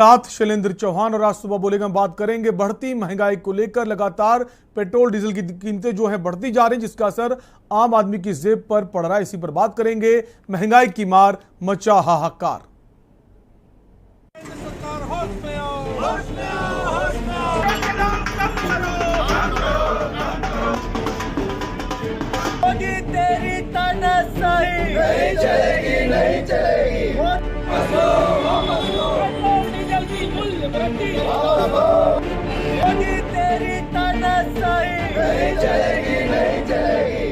साथ शैलेंद्र चौहान और आज सुबह बोलेंगे, हम बात करेंगे बढ़ती महंगाई को लेकर। लगातार पेट्रोल डीजल की कीमतें जो है बढ़ती जा रही है, जिसका असर आम आदमी की जेब पर पड़ रहा है। इसी पर बात करेंगे। महंगाई की मार मचा हाहाकार। तेरी तानाशाही नहीं चलेगी, नहीं चलेगी। तेरी तानाशाही नहीं चलेगी, नहीं चलेगी।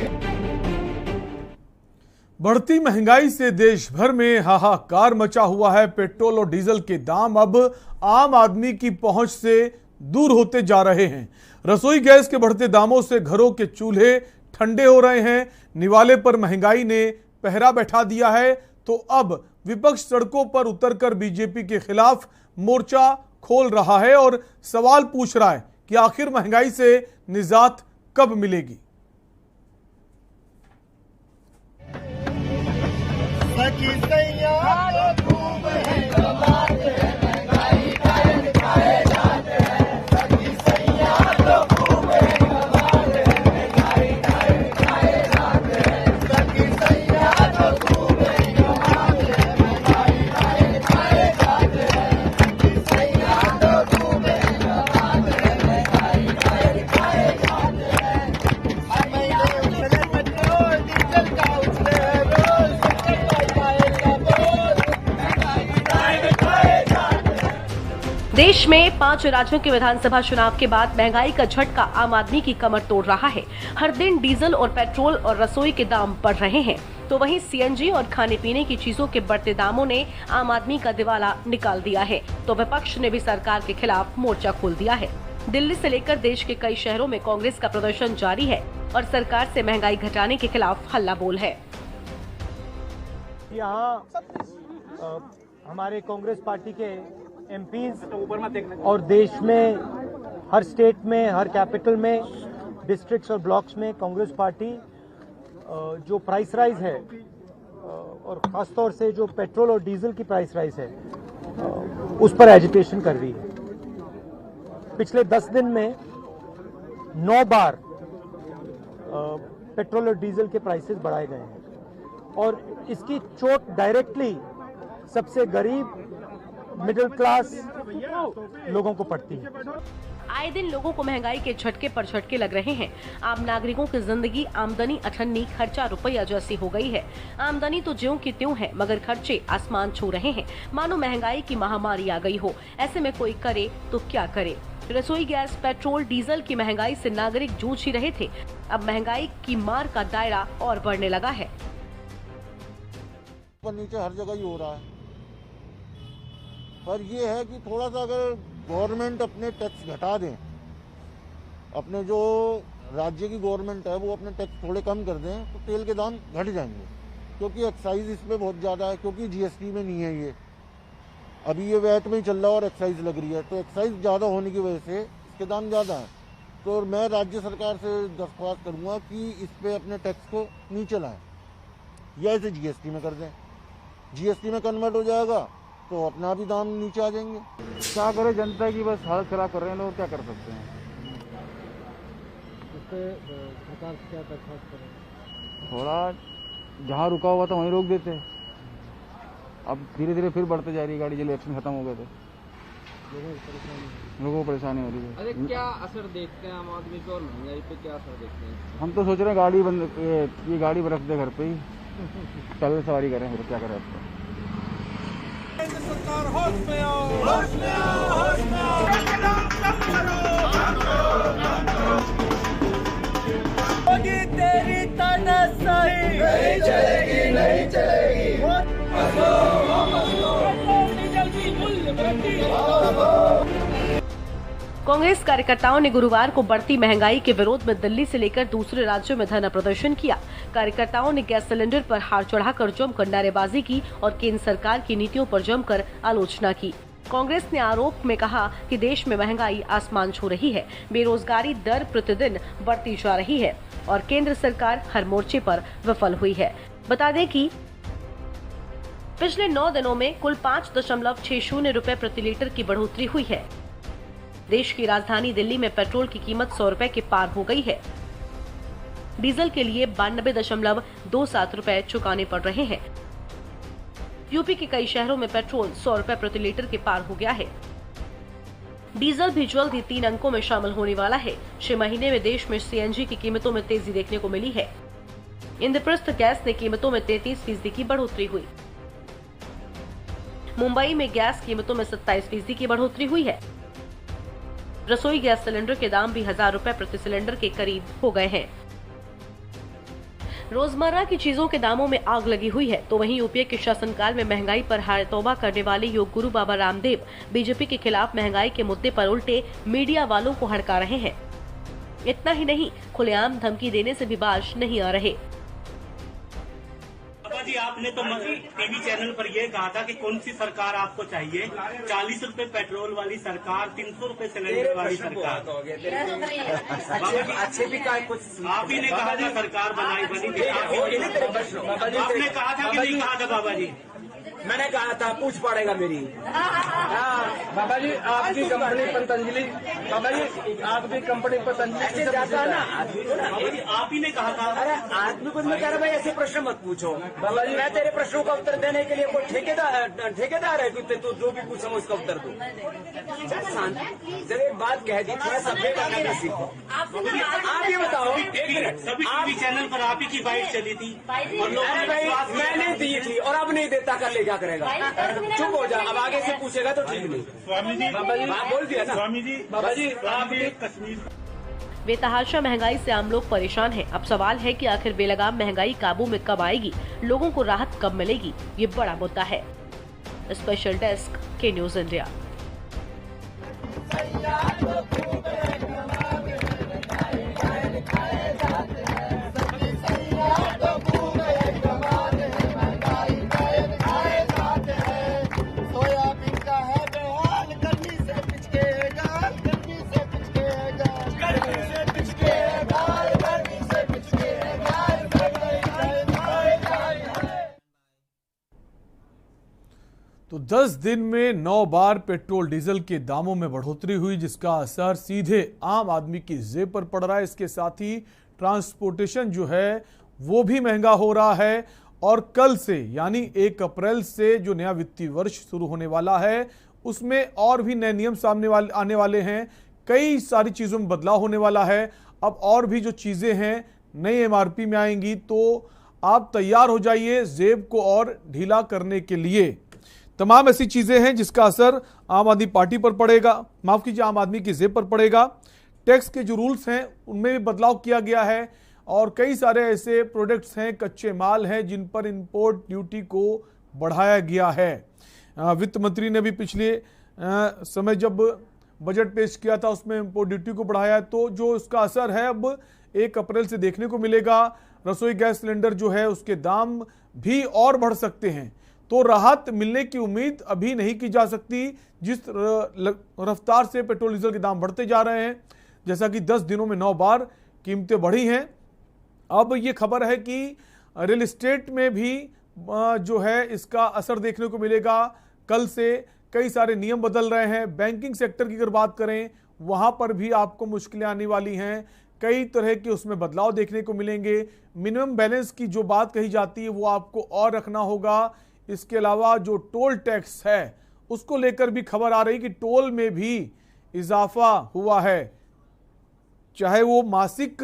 बढ़ती महंगाई से देश भर में हाहाकार मचा हुआ है। पेट्रोल और डीजल के दाम अब आम आदमी की पहुंच से दूर होते जा रहे हैं। रसोई गैस के बढ़ते दामों से घरों के चूल्हे ठंडे हो रहे हैं। निवाले पर महंगाई ने पहरा बैठा दिया है, तो अब विपक्ष सड़कों पर उतरकर बीजेपी के खिलाफ मोर्चा खोल रहा है और सवाल पूछ रहा है कि आखिर महंगाई से निजात कब मिलेगी। देश में 5 राज्यों के विधानसभा चुनाव के बाद महंगाई का झटका आम आदमी की कमर तोड़ रहा है। हर दिन डीजल और पेट्रोल और रसोई के दाम बढ़ रहे हैं, तो वहीं सीएनजी और खाने पीने की चीजों के बढ़ते दामों ने आम आदमी का दिवाला निकाल दिया है। तो विपक्ष ने भी सरकार के खिलाफ मोर्चा खोल दिया है। दिल्ली से लेकर देश के कई शहरों में कांग्रेस का प्रदर्शन जारी है और सरकार से महंगाई घटाने के खिलाफ हल्ला बोल है। यहाँ हमारे कांग्रेस पार्टी के एमपीज और देश में हर स्टेट में, हर कैपिटल में, डिस्ट्रिक्ट्स और ब्लॉक्स में कांग्रेस पार्टी जो प्राइस राइज है और खासतौर से जो पेट्रोल और डीजल की प्राइस राइज है उस पर एजिटेशन कर रही है। पिछले 10 दिन में 9 बार पेट्रोल और डीजल के प्राइसेस बढ़ाए गए हैं और इसकी चोट डायरेक्टली सबसे गरीब मिडिल क्लास लोगों को पड़ती है। आए दिन लोगों को महंगाई के झटके पर झटके लग रहे हैं। आम नागरिकों की जिंदगी आमदनी अठन्नी, खर्चा रुपया जैसी हो गई है। आमदनी तो ज्यों की त्यों है, मगर खर्चे आसमान छू रहे हैं, मानो महंगाई की महामारी आ गई हो। ऐसे में कोई करे तो क्या करे। रसोई गैस, पेट्रोल, डीजल की महंगाई से नागरिक जूझ ही रहे थे। अब महंगाई की मार का दायरा और बढ़ने लगा है। नीचे हर जगह ही हो रहा है, पर ये है कि थोड़ा सा अगर गवर्नमेंट अपने टैक्स घटा दें, अपने जो राज्य की गवर्नमेंट है वो अपने टैक्स थोड़े कम कर दें, तो तेल के दाम घट जाएंगे। क्योंकि एक्साइज इस पे बहुत ज़्यादा है, क्योंकि जीएसटी में नहीं है ये, अभी ये वैट में ही चल रहा है और एक्साइज लग रही है, तो एक्साइज ज़्यादा होने की वजह से इसके दाम ज़्यादा हैं। तो मैं राज्य सरकार से दरख्वास्त करूँगा कि इस पर अपने टैक्स को नीचे लाएँ या इसे जीएसटी में कर दें। जीएसटी में कन्वर्ट हो जाएगा तो अपना भी दाम नीचे आ जाएंगे। क्या करे, जनता की बस हालत खराब कर रहे हैं लोग, क्या कर सकते हैं। इस पे सरकार से क्या दरख्वास्त करें? थोड़ा जहाँ रुका हुआ था वहीं रोक देते। अब धीरे धीरे फिर बढ़ते जा रही है गाड़ी, जब इलेक्शन खत्म हो गए थे लोगों को परेशानी हो रही है। अरे क्या असर देखते हैं आम आदमी पे और महंगाई पे, क्या असर देखते हैं? हम तो सोच रहे हैं गाड़ी बंद, ये गाड़ी रख दे घर पे ही, पैदल सवारी करें, फिर क्या करें। अब तो सरकार होश में आओ, होश में आओ, होश में आओ। होगी तेरी तानाशाही नहीं चलेगी, नहीं चलेगी। कांग्रेस कार्यकर्ताओं ने गुरुवार को बढ़ती महंगाई के विरोध में दिल्ली से लेकर दूसरे राज्यों में धरना प्रदर्शन किया। कार्यकर्ताओं ने गैस सिलेंडर पर हाथ चढ़ाकर जमकर नारेबाजी की और केंद्र सरकार की नीतियों पर जमकर आलोचना की। कांग्रेस ने आरोप में कहा कि देश में महंगाई आसमान छू रही है, बेरोजगारी दर प्रतिदिन बढ़ती जा रही है और केंद्र सरकार हर मोर्चे पर विफल हुई है। बता दें कि पिछले 9 दिनों में कुल 5.60 रुपए प्रति लीटर की बढ़ोतरी हुई है। देश की राजधानी दिल्ली में पेट्रोल की कीमत 100 रुपए के पार हो गई है। डीजल के लिए 92.27 रुपए चुकाने पड़ रहे हैं। यूपी के कई शहरों में पेट्रोल 100 रुपए प्रति लीटर के पार हो गया है। डीजल भी जल्द ही 3 अंकों में शामिल होने वाला है। 6 महीने में देश में सीएनजी की कीमतों में तेजी देखने को मिली है। इंद्रप्रस्थ गैस ने कीमतों में 33% की बढ़ोतरी हुई। मुंबई में गैस कीमतों में 27% की बढ़ोतरी हुई है। रसोई गैस सिलेंडर के दाम भी 1000 रुपए प्रति सिलेंडर के करीब हो गए हैं। रोजमर्रा की चीजों के दामों में आग लगी हुई है, तो वहीं यूपीए के शासनकाल में महंगाई पर हाय तौबा करने वाले योग गुरु बाबा रामदेव बीजेपी के खिलाफ महंगाई के मुद्दे पर उल्टे मीडिया वालों को हड़का रहे हैं। इतना ही नहीं, खुलेआम धमकी देने से भी बाज नहीं आ रहे। बाबा जी, आपने तो टीवी चैनल पर यह कहा था कि कौन सी सरकार आपको चाहिए, 40 रुपए पेट्रोल वाली सरकार, 300 रुपए सिलेंडर वाली सरकार। अच्छे भी का कुछ आप ही ने कहा था सरकार बनी थी, आपने कहा था कि नहीं कहा था बाबा जी? मैंने कहा था पूछ पड़ेगा मेरी। बाबा जी आपकी कंपनी पतंजलि, बाबा जी आपकी कंपनी पतंजलि जाता ना बाबा जी, आप ही ने कहा था। अरे आदमी को मैं कह रहा भाई ऐसे प्रश्न मत पूछो बाबा जी, मैं तेरे प्रश्नों का उत्तर देने के लिए कोई ठेकेदार है कि तू जो भी पूछो उसका उत्तर दूं। जब एक बात कह दी, थोड़ा सभ्य करना भी सीखो। आप ये बताओ, सभी टीवी चैनल पर आप ही की बाइट चली थी और लोगों ने विश्वास किया। मैंने दी थी और अब नहीं देता, कर ले क्या करेगा? चुप हो जा, अब आगे से पूछेगा तो ठीक नहीं। स्वामी जी, बाबा जी बोल दिया ना। स्वामी जी, बाबा जी आप कश्मीर बेतहाशा महंगाई से आम लोग परेशान हैं। अब सवाल है कि आखिर बेलगाम महंगाई काबू में कब आएगी, लोगों को राहत कब मिलेगी, ये बड़ा मुद्दा है। स्पेशल डेस्क के न्यूज इंडिया। तो 10 दिन में 9 बार पेट्रोल डीजल के दामों में बढ़ोतरी हुई, जिसका असर सीधे आम आदमी की जेब पर पड़ रहा है। इसके साथ ही ट्रांसपोर्टेशन जो है वो भी महंगा हो रहा है और कल से यानी 1 अप्रैल से जो नया वित्तीय वर्ष शुरू होने वाला है उसमें और भी नए नियम सामने आने वाले हैं। कई सारी चीज़ों में बदलाव होने वाला है। अब और भी जो चीज़ें हैं नई MRP में आएंगी, तो आप तैयार हो जाइए जेब को और ढीला करने के लिए। तमाम ऐसी चीजें हैं जिसका असर आम आदमी पार्टी पर पड़ेगा, माफ कीजिए आम आदमी की जेब पर पड़ेगा। टैक्स के जो रूल्स हैं उनमें भी बदलाव किया गया है और कई सारे ऐसे प्रोडक्ट्स हैं, कच्चे माल हैं जिन पर इंपोर्ट ड्यूटी को बढ़ाया गया है। वित्त मंत्री ने भी पिछले समय जब बजट पेश किया था उसमें इंपोर्ट ड्यूटी को बढ़ाया, तो जो उसका असर है अब 1 अप्रैल से देखने को मिलेगा। रसोई गैस सिलेंडर जो है उसके दाम भी और बढ़ सकते हैं, तो राहत मिलने की उम्मीद अभी नहीं की जा सकती जिस रफ्तार से पेट्रोल डीजल के दाम बढ़ते जा रहे हैं। जैसा कि 10 दिनों में 9 बार कीमतें बढ़ी हैं। अब ये खबर है कि रियल एस्टेट में भी जो है इसका असर देखने को मिलेगा। कल से कई सारे नियम बदल रहे हैं। बैंकिंग सेक्टर की अगर बात करें वहाँ पर भी आपको मुश्किलें आने वाली हैं। कई तरह के उसमें बदलाव देखने को मिलेंगे। मिनिमम बैलेंस की जो बात कही जाती है वो आपको और रखना होगा। इसके अलावा जो टोल टैक्स है उसको लेकर भी खबर आ रही कि टोल में भी इजाफा हुआ है, चाहे वो मासिक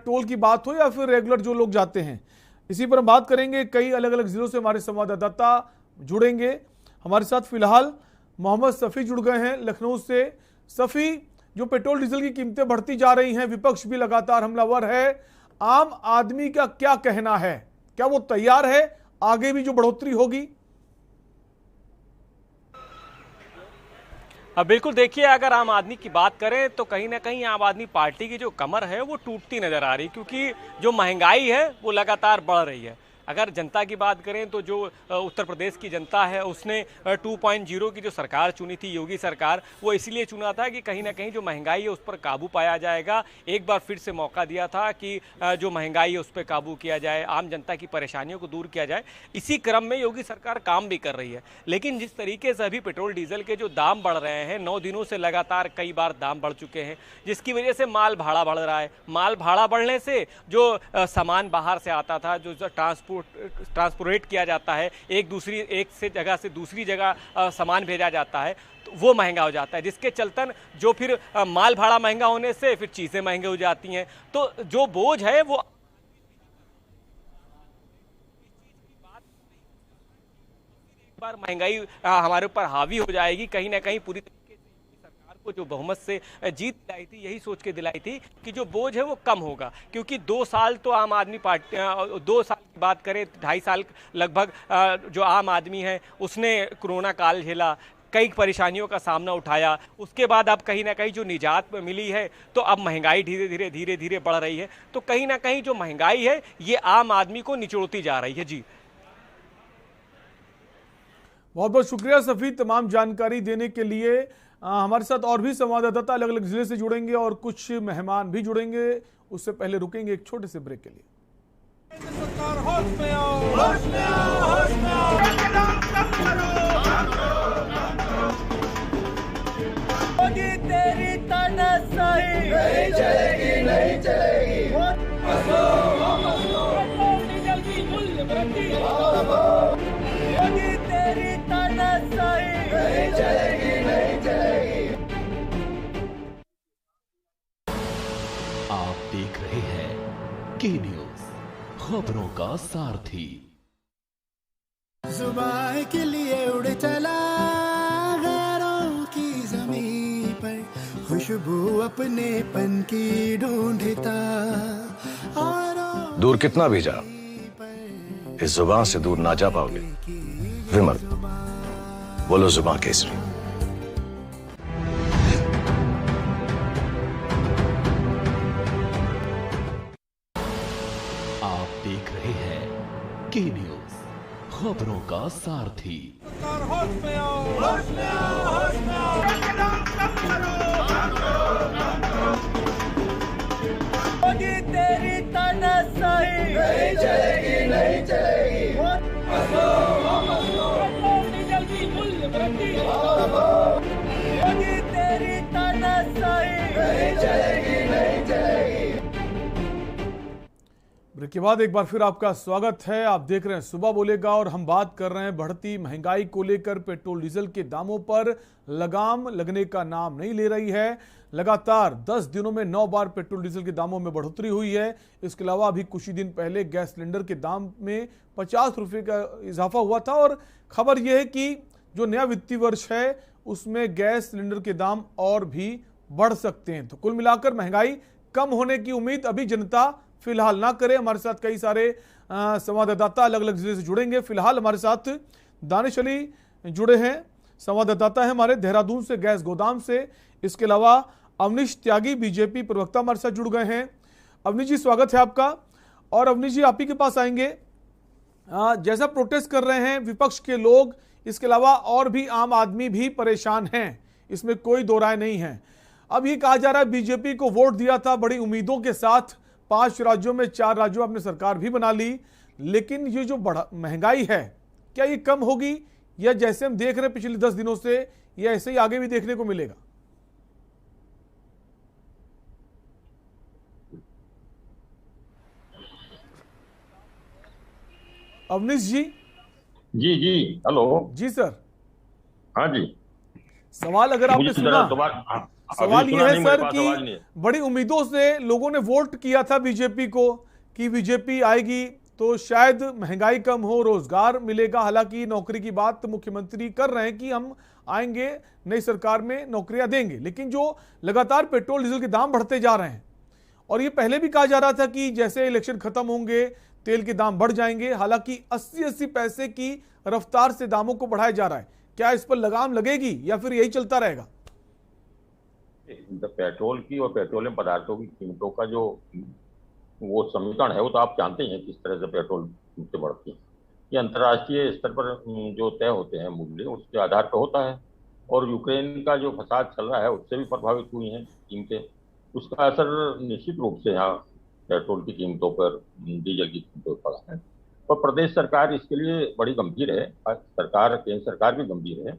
टोल की बात हो या फिर रेगुलर जो लोग जाते हैं। इसी पर हम बात करेंगे। कई अलग अलग जिलों से हमारे संवाददाता जुड़ेंगे। हमारे साथ फिलहाल मोहम्मद सफ़ी जुड़ गए हैं लखनऊ से। सफ़ी, जो पेट्रोल डीजल की कीमतें बढ़ती जा रही हैं, विपक्ष भी लगातार हमलावर है, आम आदमी का क्या कहना है? क्या वो तैयार है आगे भी जो बढ़ोतरी होगी? बिल्कुल, देखिए अगर आम आदमी की बात करें तो कहीं ना कहीं आम आदमी पार्टी की जो कमर है वो टूटती नजर आ रही, क्योंकि जो महंगाई है वो लगातार बढ़ रही है। अगर जनता की बात करें तो जो उत्तर प्रदेश की जनता है उसने 2.0 की जो सरकार चुनी थी, योगी सरकार, वो इसलिए चुना था कि कहीं ना कहीं जो महंगाई है उस पर काबू पाया जाएगा। एक बार फिर से मौका दिया था कि जो महंगाई है उस पर काबू किया जाए, आम जनता की परेशानियों को दूर किया जाए। इसी क्रम में योगी सरकार काम भी कर रही है। लेकिन जिस तरीके से अभी पेट्रोल डीजल के जो दाम बढ़ रहे हैं, 9 दिनों से लगातार कई बार दाम बढ़ चुके हैं, जिसकी वजह से माल भाड़ा बढ़ रहा है। माल भाड़ा बढ़ने से जो सामान बाहर से आता था, जो ट्रांसपोर्ट किया जाता है, एक से जगह से दूसरी जगह सामान भेजा जाता है, तो वो महंगा हो जाता है, जिसके चलतन जो फिर माल भाड़ा महंगा होने से फिर चीज़ें महंगी हो जाती हैं। तो जो बोझ है वो बार महंगाई हमारे ऊपर हावी हो जाएगी। कहीं ना कहीं पूरी तरीके से सरकार को जो बहुमत से जीत दिलाई थी, यही सोच के दिलाई थी कि जो बोझ है वो कम होगा, क्योंकि 2 साल तो आम आदमी पार्टी 2 साल की बात करें, 2.5 साल लगभग जो आम आदमी है उसने कोरोना काल झेला, कई परेशानियों का सामना उठाया। उसके बाद अब कहीं ना कहीं जो निजात मिली है, तो अब महंगाई धीरे धीरे बढ़ रही है। तो कहीं ना कहीं जो महंगाई है ये आम आदमी को निचोड़ती जा रही है। जी, बहुत बहुत शुक्रिया सफी तमाम जानकारी देने के लिए। हमारे साथ और भी संवाददाता अलग अलग जिले से जुड़ेंगे और कुछ मेहमान भी जुड़ेंगे। उससे पहले रुकेंगे एक छोटे से ब्रेक के लिए। सरकार होश में आओ, होश में आओ, होश में आओ, एकदम कम करो। मोदी तेरी तानाशाही नहीं चलेगी, नहीं चलेगी। पेट्रोल डीजल की मूल्य वृद्धि, मोदी तेरी तानाशाही नहीं चलेगी, नहीं चलेगी। आप देख रहे हैं के न्यूज, खबरों का सारथी। जुबान के लिए उड़ चला गैरों की जमीन पर, खुशबू अपने पन की ढूंढता। दूर कितना भी जा, इस जुबान से दूर ना जा पाओगे। विमल, बोलो जुबान केसरी। आप देख रहे हैं के न्यूज, खबरों का सारथी। सरकार होश में आओ, होश में आओ, होश में आओ, एकदम कम करो। मोदी तेरी तानाशाही नहीं चलेगी, नहीं चलेगी। पेट्रोल डीजल की मूल्य वृद्धि, मोदी तेरी तानाशाही नहीं चलेगी, नहीं चलेगी। ब्रेक के बाद एक बार फिर आपका स्वागत है। आप देख रहे हैं सुबह बोलेगा और हम बात कर रहे हैं बढ़ती महंगाई को लेकर। पेट्रोल डीजल के दामों पर लगाम लगने का नाम नहीं ले रही है। लगातार 10 दिनों में 9 बार पेट्रोल डीजल के दामों में बढ़ोतरी हुई है। इसके अलावा अभी कुछ ही दिन पहले गैस सिलेंडर के दाम में 50 रुपये का इजाफा हुआ था। और खबर यह है कि जो नया वित्तीय वर्ष है उसमें गैस सिलेंडर के दाम और भी बढ़ सकते हैं। तो कुल मिलाकर महंगाई कम होने की उम्मीद अभी जनता फिलहाल ना करे। हमारे साथ कई सारे संवाददाता अलग अलग जिले से जुड़ेंगे। फिलहाल हमारे साथ दानिश अली जुड़े हैं, संवाददाता हैं हमारे देहरादून से, गैस गोदाम से। इसके अलावा अवनीश त्यागी बीजेपी प्रवक्ता हमारे साथ जुड़ गए हैं। अवनीश जी, स्वागत है आपका। और अवनीश जी, आप ही के पास आएंगे। जैसा प्रोटेस्ट कर रहे हैं विपक्ष के लोग, इसके अलावा और भी आम आदमी भी परेशान हैं, इसमें कोई दो राय नहीं है। अब ये कहा जा रहा है बीजेपी को वोट दिया था बड़ी उम्मीदों के साथ, 5 राज्यों में 4 राज्यों में अपनी सरकार भी बना ली, लेकिन ये जो महंगाई है क्या ये कम होगी, या जैसे हम देख रहे हैं पिछले 10 दिनों से, या ऐसे ही आगे भी देखने को मिलेगा? अवनीश जी। जी जी, हेलो जी सर। हाँ जी, सवाल अगर आपने सुना, सवाल यह है सर कि बड़ी उम्मीदों से लोगों ने वोट किया था बीजेपी को कि बीजेपी आएगी तो शायद महंगाई कम हो, रोजगार मिलेगा। हालांकि नौकरी की बात मुख्यमंत्री कर रहे हैं कि हम आएंगे नई सरकार में नौकरियां देंगे, लेकिन जो लगातार पेट्रोल डीजल के दाम बढ़ते जा रहे हैं, और ये पहले भी कहा जा रहा था कि जैसे इलेक्शन खत्म होंगे तेल के दाम बढ़ जाएंगे। हालांकि 80-80 पैसे की रफ्तार से दामों को बढ़ाया जा रहा है। क्या इस पर लगाम लगेगी या फिर यही चलता रहेगा? पेट्रोल की और पेट्रोलियम पदार्थों की कीमतों का जो वो समीकरण है वो तो आप जानते हैं किस तरह से पेट्रोल कीमतें बढ़ती हैं। ये अंतर्राष्ट्रीय स्तर पर जो तय होते हैं मूल्य, उसके आधार पर होता है। और यूक्रेन का जो फसाद चल रहा है उससे भी प्रभावित हुई हैं कीमतें। उसका असर निश्चित रूप से यहाँ पेट्रोल की कीमतों पर, डीजल की कीमतों पर पड़ा है। और प्रदेश सरकार इसके लिए बड़ी गंभीर है, सरकार, केंद्र सरकार भी गंभीर है।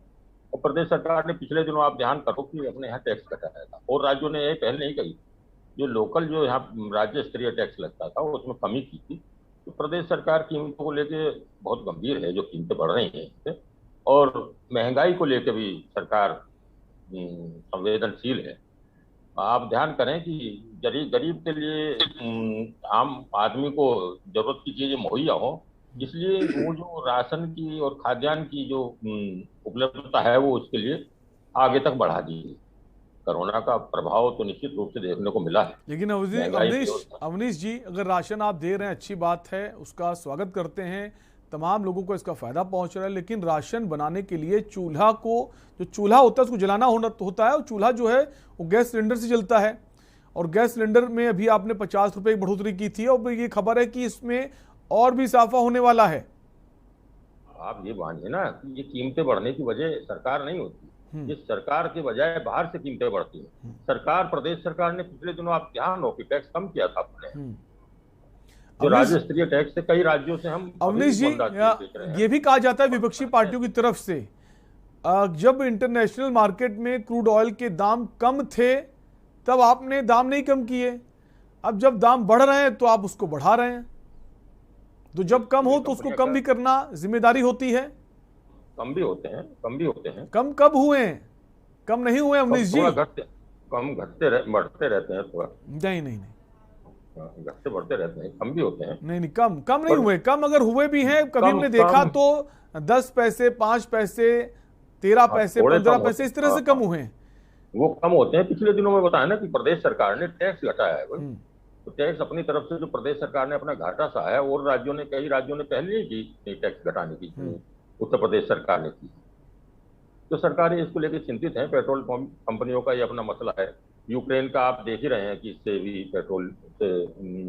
और प्रदेश सरकार ने पिछले दिनों आप ध्यान करो कि अपने यहाँ टैक्स घटाया था, और राज्यों ने ये पहल नहीं करी। जो लोकल, जो यहाँ राज्य स्तरीय टैक्स लगता था, उसमें कमी की थी। तो प्रदेश सरकार कीमतों को लेके बहुत गंभीर है, जो कीमतें बढ़ रही हैं इससे। और महंगाई को लेकर भी सरकार संवेदनशील है। आप ध्यान करें कि गरीब के लिए, आम आदमी को जरूरत की चीजें मुहैया हो, इसलिए वो जो राशन की और खाद्यान्न की जो उपलब्धता है वो उसके लिए आगे तक बढ़ा दी है। कोरोना का प्रभाव तो निश्चित रूप से देखने को मिला है। लेकिन अवनीश जी, अगर राशन आप दे रहे हैं अच्छी बात है, उसका स्वागत करते हैं, तमाम लोगों को इसका फायदा पहुंच रहा है। लेकिन राशन बनाने के लिए चूल्हा को, जो चूल्हा होता है उसको जलाना होता है, और चूल्हा जो है वो गैस सिलेंडर से जलता है। और गैस सिलेंडर में अभी आपने 50 रुपए की बढ़ोतरी की थी, और ये खबर है कि इसमें और भी इजाफा होने वाला है। आप ये मानिए ना कि ये कीमतें बढ़ने की वजह सरकार नहीं होती, ये सरकार के बजाय बाहर से कीमतें बढ़ती हैं। सरकार, प्रदेश सरकार ने पिछले दिनों आप ध्यान हो कि टैक्स कम किया था अपने, जो राज्य स्तरीय टैक्स से कई राज्यों से हम। अवनीश जी, ये भी कहा जाता है विपक्षी पार्टियों की तरफ से, जब इंटरनेशनल मार्केट में क्रूड ऑयल के दाम कम थे तब आपने दाम नहीं कम किए, अब जब दाम बढ़ रहे हैं तो आप उसको बढ़ा रहे हैं। तो जब कम हो तो उसको कम भी करना जिम्मेदारी होती है। कम भी होते हैं। कम कब हुए हैं? कम नहीं हुए अवनीश जी। कम बढ़ते रहते हैं थोड़ा। नहीं, घटते बढ़ते रहते हैं, कम भी होते हैं। नहीं, कम नहीं हुए। कम अगर हुए भी हैं, कभी हमने देखा तो 10 पैसे, 5 पैसे, 13 पैसे, 15 पैसे, इस तरह से कम हुए हैं। वो कम होते हैं। पिछले दिनों में बताया ना कि प्रदेश सरकार ने टैक्स घटाया है। तो टैक्स अपनी तरफ से जो प्रदेश सरकार ने अपना घाटा सहाया, और कई राज्यों ने पहले ही की टैक्स घटाने की, उत्तर प्रदेश सरकार ने की। तो सरकारें इसको लेकर चिंतित हैं। पेट्रोल कंपनियों का ये अपना मसला है। यूक्रेन का आप देख ही रहे हैं कि इससे भी पेट्रोल से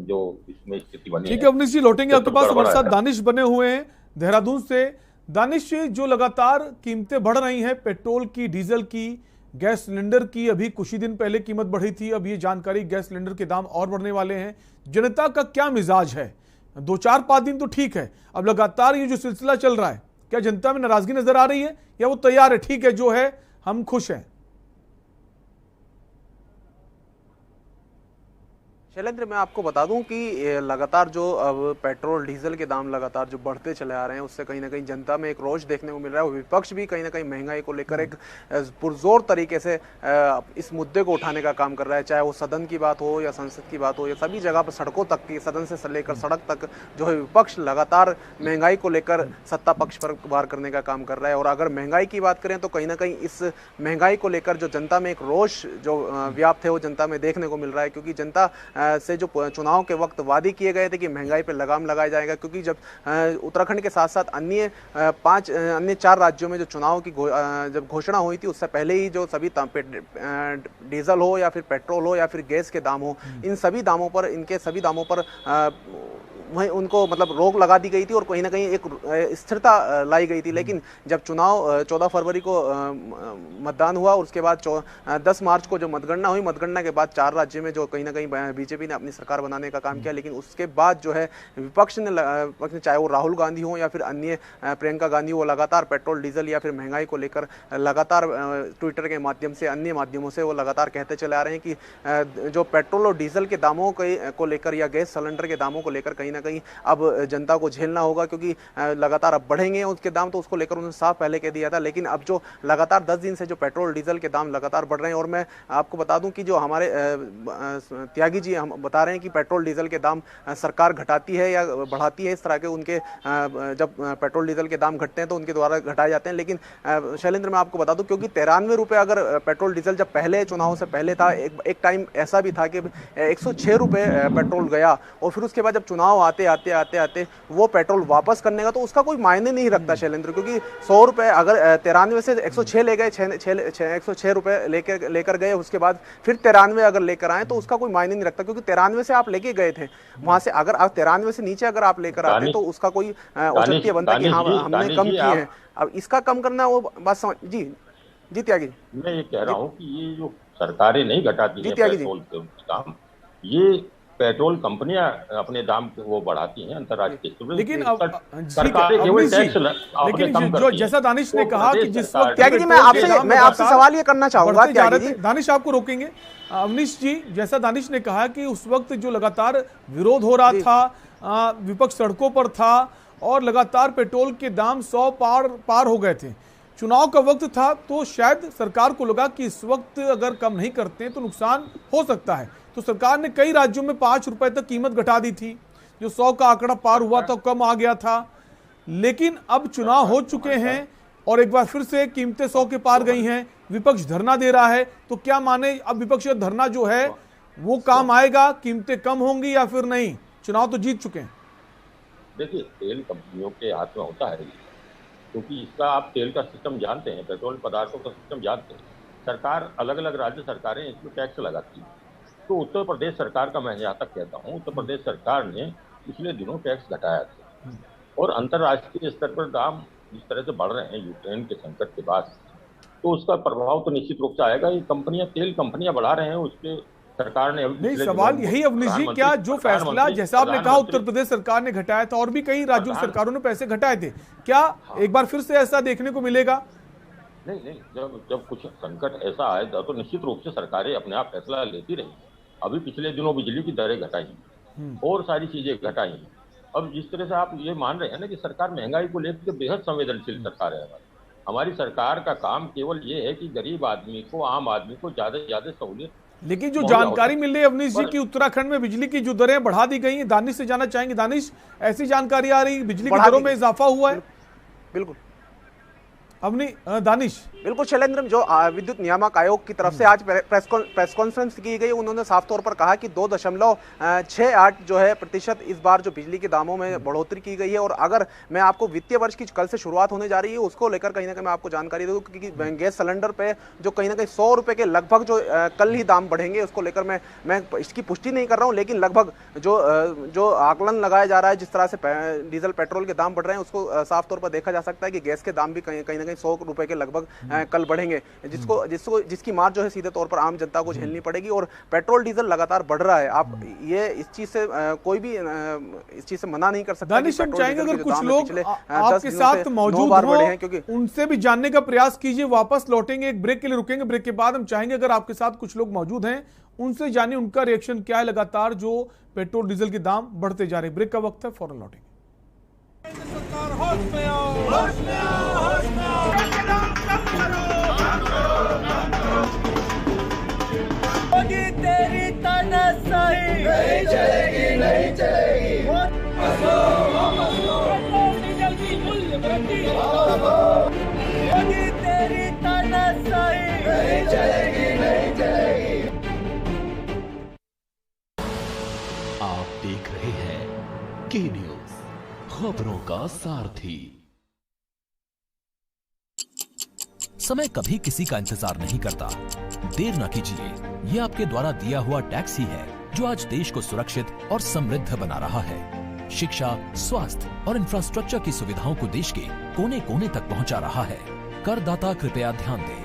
जो इसमें स्थिति बनी है। ठीक है अवनीश जी, लौटेंगे आपके पास। हमारे साथ दानिश बने हुए हैं देहरादून से। दानिश, जो लगातार कीमतें बढ़ रही हैं, पेट्रोल की, डीजल की, गैस सिलेंडर की, अभी कुछ ही दिन पहले कीमत बढ़ी थी, अब ये जानकारी गैस सिलेंडर के दाम और बढ़ने वाले हैं। जनता का क्या मिजाज है? 2-4-5 दिन तो ठीक है, अब लगातार ये जो सिलसिला चल रहा है, क्या जनता में नाराजगी नजर आ रही है, या वो तैयार है, ठीक है जो है हम खुश हैं? शैलेंद्र, मैं आपको बता दूं कि लगातार जो अब पेट्रोल डीजल के दाम लगातार जो बढ़ते चले आ रहे हैं, उससे कहीं ना कहीं जनता में एक रोष देखने को मिल रहा है। विपक्ष भी कहीं ना कहीं महंगाई को लेकर एक पुरजोर तरीके से इस मुद्दे को उठाने का काम कर रहा है। चाहे वो सदन की बात हो या संसद की बात हो, या सभी जगह पर सड़कों तक की, सदन से लेकर सड़क तक जो है विपक्ष लगातार महंगाई को लेकर सत्ता पक्ष पर वार करने का काम कर रहा है। और अगर महंगाई की बात करें तो कहीं ना कहीं इस महंगाई को लेकर जो जनता में एक रोष जो व्याप्त है वो जनता में देखने को मिल रहा है। क्योंकि जनता से जो चुनाव के वक्त वादे किए गए थे कि महंगाई पर लगाम लगाया जाएगा, क्योंकि जब उत्तराखंड के साथ साथ अन्य 4 राज्यों में जो चुनाव की जब घोषणा हुई थी, उससे पहले ही जो सभी डीजल हो या फिर पेट्रोल हो या फिर गैस के दाम हो, इन सभी दामों पर, इनके सभी दामों पर वहीं उनको मतलब रोक लगा दी गई थी और कहीं ना कहीं एक स्थिरता लाई गई थी। लेकिन जब चुनाव 14 फरवरी को मतदान हुआ, उसके बाद 10 मार्च को जो मतगणना हुई, मतगणना के बाद 4 राज्यों में जो कहीं ना कहीं बीजेपी ने अपनी सरकार बनाने का काम किया। लेकिन उसके बाद जो है विपक्ष ने चाहे वो राहुल गांधी हो या फिर अन्य प्रियंका गांधी, वो लगातार पेट्रोल डीजल या फिर महंगाई को लेकर लगातार ट्विटर के माध्यम से, अन्य माध्यमों से वो लगातार कहते चले आ रहे हैं कि जो पेट्रोल और डीजल के दामों को लेकर या गैस सिलेंडर के दामों को लेकर कहीं ना कहीं अब जनता को झेलना होगा, क्योंकि लगातार अब बढ़ेंगे उसके दाम। तो उसको लेकर उन्होंने साफ पहले कह दिया था। लेकिन अब जो लगातार 10 दिन से जो पेट्रोल डीजल के दाम लगातार बढ़ रहे हैं, और मैं आपको बता दूं कि जो हमारे त्यागी जी हम बता रहे हैं कि पेट्रोल डीजल के दाम सरकार घटाती है या बढ़ाती है, इस तरह के उनके जब पेट्रोल डीजल के दाम घटते हैं तो उनके द्वारा घटाए जाते हैं। लेकिन शैलेंद्र, मैं आपको बता दूं, क्योंकि 93 रुपये अगर पेट्रोल डीजल जब पहले चुनाव से पहले था, एक टाइम ऐसा भी था कि 106 रुपये पेट्रोल गया, और फिर उसके बाद जब चुनाव आते आते आते आते वो पेट्रोल वापस करने का, तो उसका कोई मायने नहीं रखता शैलेंद्र, क्योंकि 100 रुपए अगर 93 से 106 ले गए, 106 रुपए लेकर गए, उसके बाद फिर 93 अगर लेकर आए तो उसका कोई मायने नहीं रखता, क्योंकि 93 से आप लेके गए थे, वहां से अगर आप 93 से नीचे अगर आप लेकर आते तो उसका कोई औचित्य बनता कि हाँ हमने कम किए हैं। अब इसका कम करना वो बात समझ जी त्यागी जी, मैं ये कह रहा हूँ कि ये जो सरकारें नहीं घटाती हैं पेट्रोल के दाम, ये पेट्रोल कंपनियां अपने दाम वो बढ़ाती हैं अंतर्राष्ट्रीय। लेकिन जो जैसा दानिश ने कहा कि जिस वक्त त्यागी जी मैं आपसे सवाल ये करना चाहूंगा, दानिश आपको रोकेंगे। अवनीश जी, जैसा दानिश ने कहा कि उस वक्त जो लगातार विरोध हो रहा था, विपक्ष सड़कों पर था और लगातार पेट्रोल के दाम 100 पार हो गए थे, चुनाव का वक्त था, तो शायद सरकार को लगा कि इस वक्त अगर कम नहीं करते तो नुकसान हो सकता है, तो सरकार ने कई राज्यों में 5 रुपए तक कीमत घटा दी थी, जो 100 का आंकड़ा पार हुआ तो कम आ गया था। लेकिन अब चुनाव हो चुके हैं और एक बार फिर से कीमतें 100 के पार गई हैं, विपक्ष धरना दे रहा है, तो क्या माने अब विपक्ष का धरना जो है वो काम आएगा, कीमतें कम होंगी या फिर नहीं? चुनाव तो जीत चुके हैं। देखिए, तेल कंपनियों के हाथ में होता है, क्योंकि इसका आप तेल का सिस्टम जानते हैं, पेट्रोल पदार्थों का सिस्टम जानते हैं। सरकार, अलग अलग राज्य सरकारें इसमें टैक्स लगाती है। तो उत्तर प्रदेश सरकार का मैं यहाँ तक कहता हूँ, उत्तर प्रदेश सरकार ने पिछले दिनों टैक्स घटाया था और अंतर्राष्ट्रीय स्तर पर दाम जिस तरह से बढ़ रहे हैं यूक्रेन के संकट के बाद, तो उसका प्रभाव तो निश्चित रूप से आएगा। ये कंपनियां, तेल कंपनियां बढ़ा रहे हैं, उसके सरकार ने नहीं, सवाल यही अवनीश जी, क्या जो फैसला जैसा आपने कहा उत्तर प्रदेश सरकार ने घटाया था और भी कई राज्यों सरकारों ने पैसे घटाए थे, क्या एक बार फिर से ऐसा देखने को मिलेगा? नहीं, जब कुछ संकट ऐसा आएगा तो निश्चित रूप से सरकारें अपने आप फैसला लेती रही। अभी पिछले दिनों बिजली की दरें घटाई और सारी चीजें घटाई। अब जिस तरह से आप ये मान रहे हैं ना कि सरकार महंगाई को लेकर बेहद संवेदनशील सरकार है, हमारी सरकार का काम केवल ये है कि गरीब आदमी को, आम आदमी को ज्यादा से ज्यादा सहूलियत। लेकिन जो जानकारी मिल रही है अवनीश जी की उत्तराखंड में बिजली की जो दरें बढ़ा दी गई हैं, दानिश से जानना चाहेंगे। दानिश, ऐसी जानकारी आ रही है बिजली की दरों में इजाफा हुआ है? बिल्कुल दानिश। बिल्कुल शैलेंद्र, जो विद्युत नियामक आयोग की तरफ से आज प्रेस कॉन्फ्रेंस की गई, उन्होंने साफ तौर पर कहा कि 2.68 जो है प्रतिशत इस बार जो बिजली के दामों में बढ़ोतरी की गई है। और अगर मैं आपको वित्तीय वर्ष की कल से शुरुआत होने जा रही है उसको लेकर कहीं ना कहीं मैं आपको जानकारी दूं, क्योंकि गैस सिलेंडर पे जो कहीं ना कहीं 100 रुपए के लगभग जो कल ही दाम बढ़ेंगे, उसको लेकर मैं इसकी पुष्टि नहीं कर रहा हूँ, लेकिन लगभग जो आकलन लगाया जा रहा है, जिस तरह से डीजल पेट्रोल के दाम बढ़ रहे हैं, उसको साफ तौर पर देखा जा सकता है कि गैस के दाम भी कहीं ना कहीं 100 रुपए के लगभग कल बढ़ेंगे, जिसकी मार जो है सीधे तौर पर आम जनता को झेलनी पड़ेगी। और पेट्रोल डीजल लगातार बढ़ रहा है, आप ये इस चीज से कोई भी इस चीज से मना नहीं कर सकता। दानिश, हम चाहेंगे अगर कुछ लोग आपके साथ मौजूद हों, क्योंकि उनसे भी जानने का प्रयास कीजिए। वापस लौटेंगे, एक ब्रेक के लिए रुकेंगे, ब्रेक के बाद हम चाहेंगे अगर आपके साथ कुछ लोग मौजूद हैं उनसे जानिए उनका रिएक्शन क्या है लगातार जो पेट्रोल डीजल के दाम बढ़ते जा रहे हैं। ब्रेक का वक्त है, फौरन लौटेंगे। सरकार होश में आओ, होश में आओ, होश में आओ, दाम कम करो। होगी तेरी तानाशाही, नहीं चलेगी, नहीं चलेगी। पेट्रोल डीजल की मूल्य वृद्धि होगी तेरी तानाशाही, नहीं चलेगी, नहीं चलेगी। आप देख रहे हैं के न्यूज, खबरों का सारथी। समय कभी किसी का इंतजार नहीं करता। देर न कीजिए, ये आपके द्वारा दिया हुआ टैक्स ही है जो आज देश को सुरक्षित और समृद्ध बना रहा है। शिक्षा, स्वास्थ्य और इंफ्रास्ट्रक्चर की सुविधाओं को देश के कोने कोने तक पहुंचा रहा है। करदाता कृपया ध्यान दें,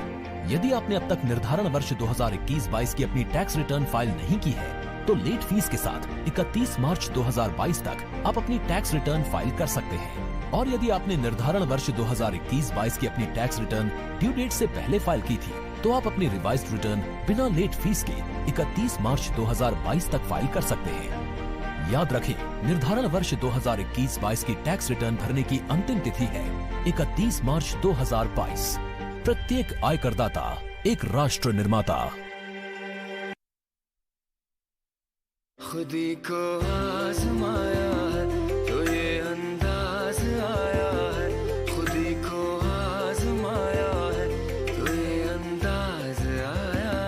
यदि आपने अब तक निर्धारण वर्ष 2021-22 की अपनी टैक्स रिटर्न फाइल नहीं की है तो लेट फीस के साथ 31 मार्च 2022 तक आप अपनी टैक्स रिटर्न फाइल कर सकते हैं। और यदि आपने निर्धारण वर्ष 2021-22 की अपनी टैक्स रिटर्न ड्यू डेट से पहले फाइल की थी तो आप अपनी रिवाइज्ड रिटर्न बिना लेट फीस के 31 मार्च 2022 तक फाइल कर सकते हैं। याद रखें, निर्धारण वर्ष 2021-22 की टैक्स रिटर्न भरने की अंतिम तिथि है 31 मार्च 2022। प्रत्येक आयकरदाता एक राष्ट्र निर्माता। खुदी को आजमाया है तो ये अंदाज आया है, खुदी को आजमाया है तो ये अंदाज आया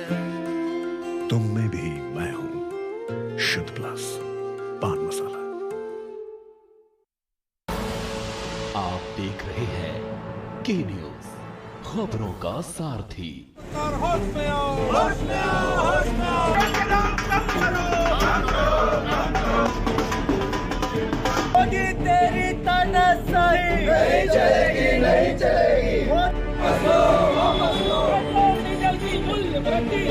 है। तुम में भी मैं हूं शुद्ध प्लस। खबरों का सारथी। होश में आओ, होश में आओ, होश में आओ। एकदम कम करो। होगी तेरी तानाशाही, नहीं चलेगी, नहीं चलेगी। डीजल की मूल्य वृद्धि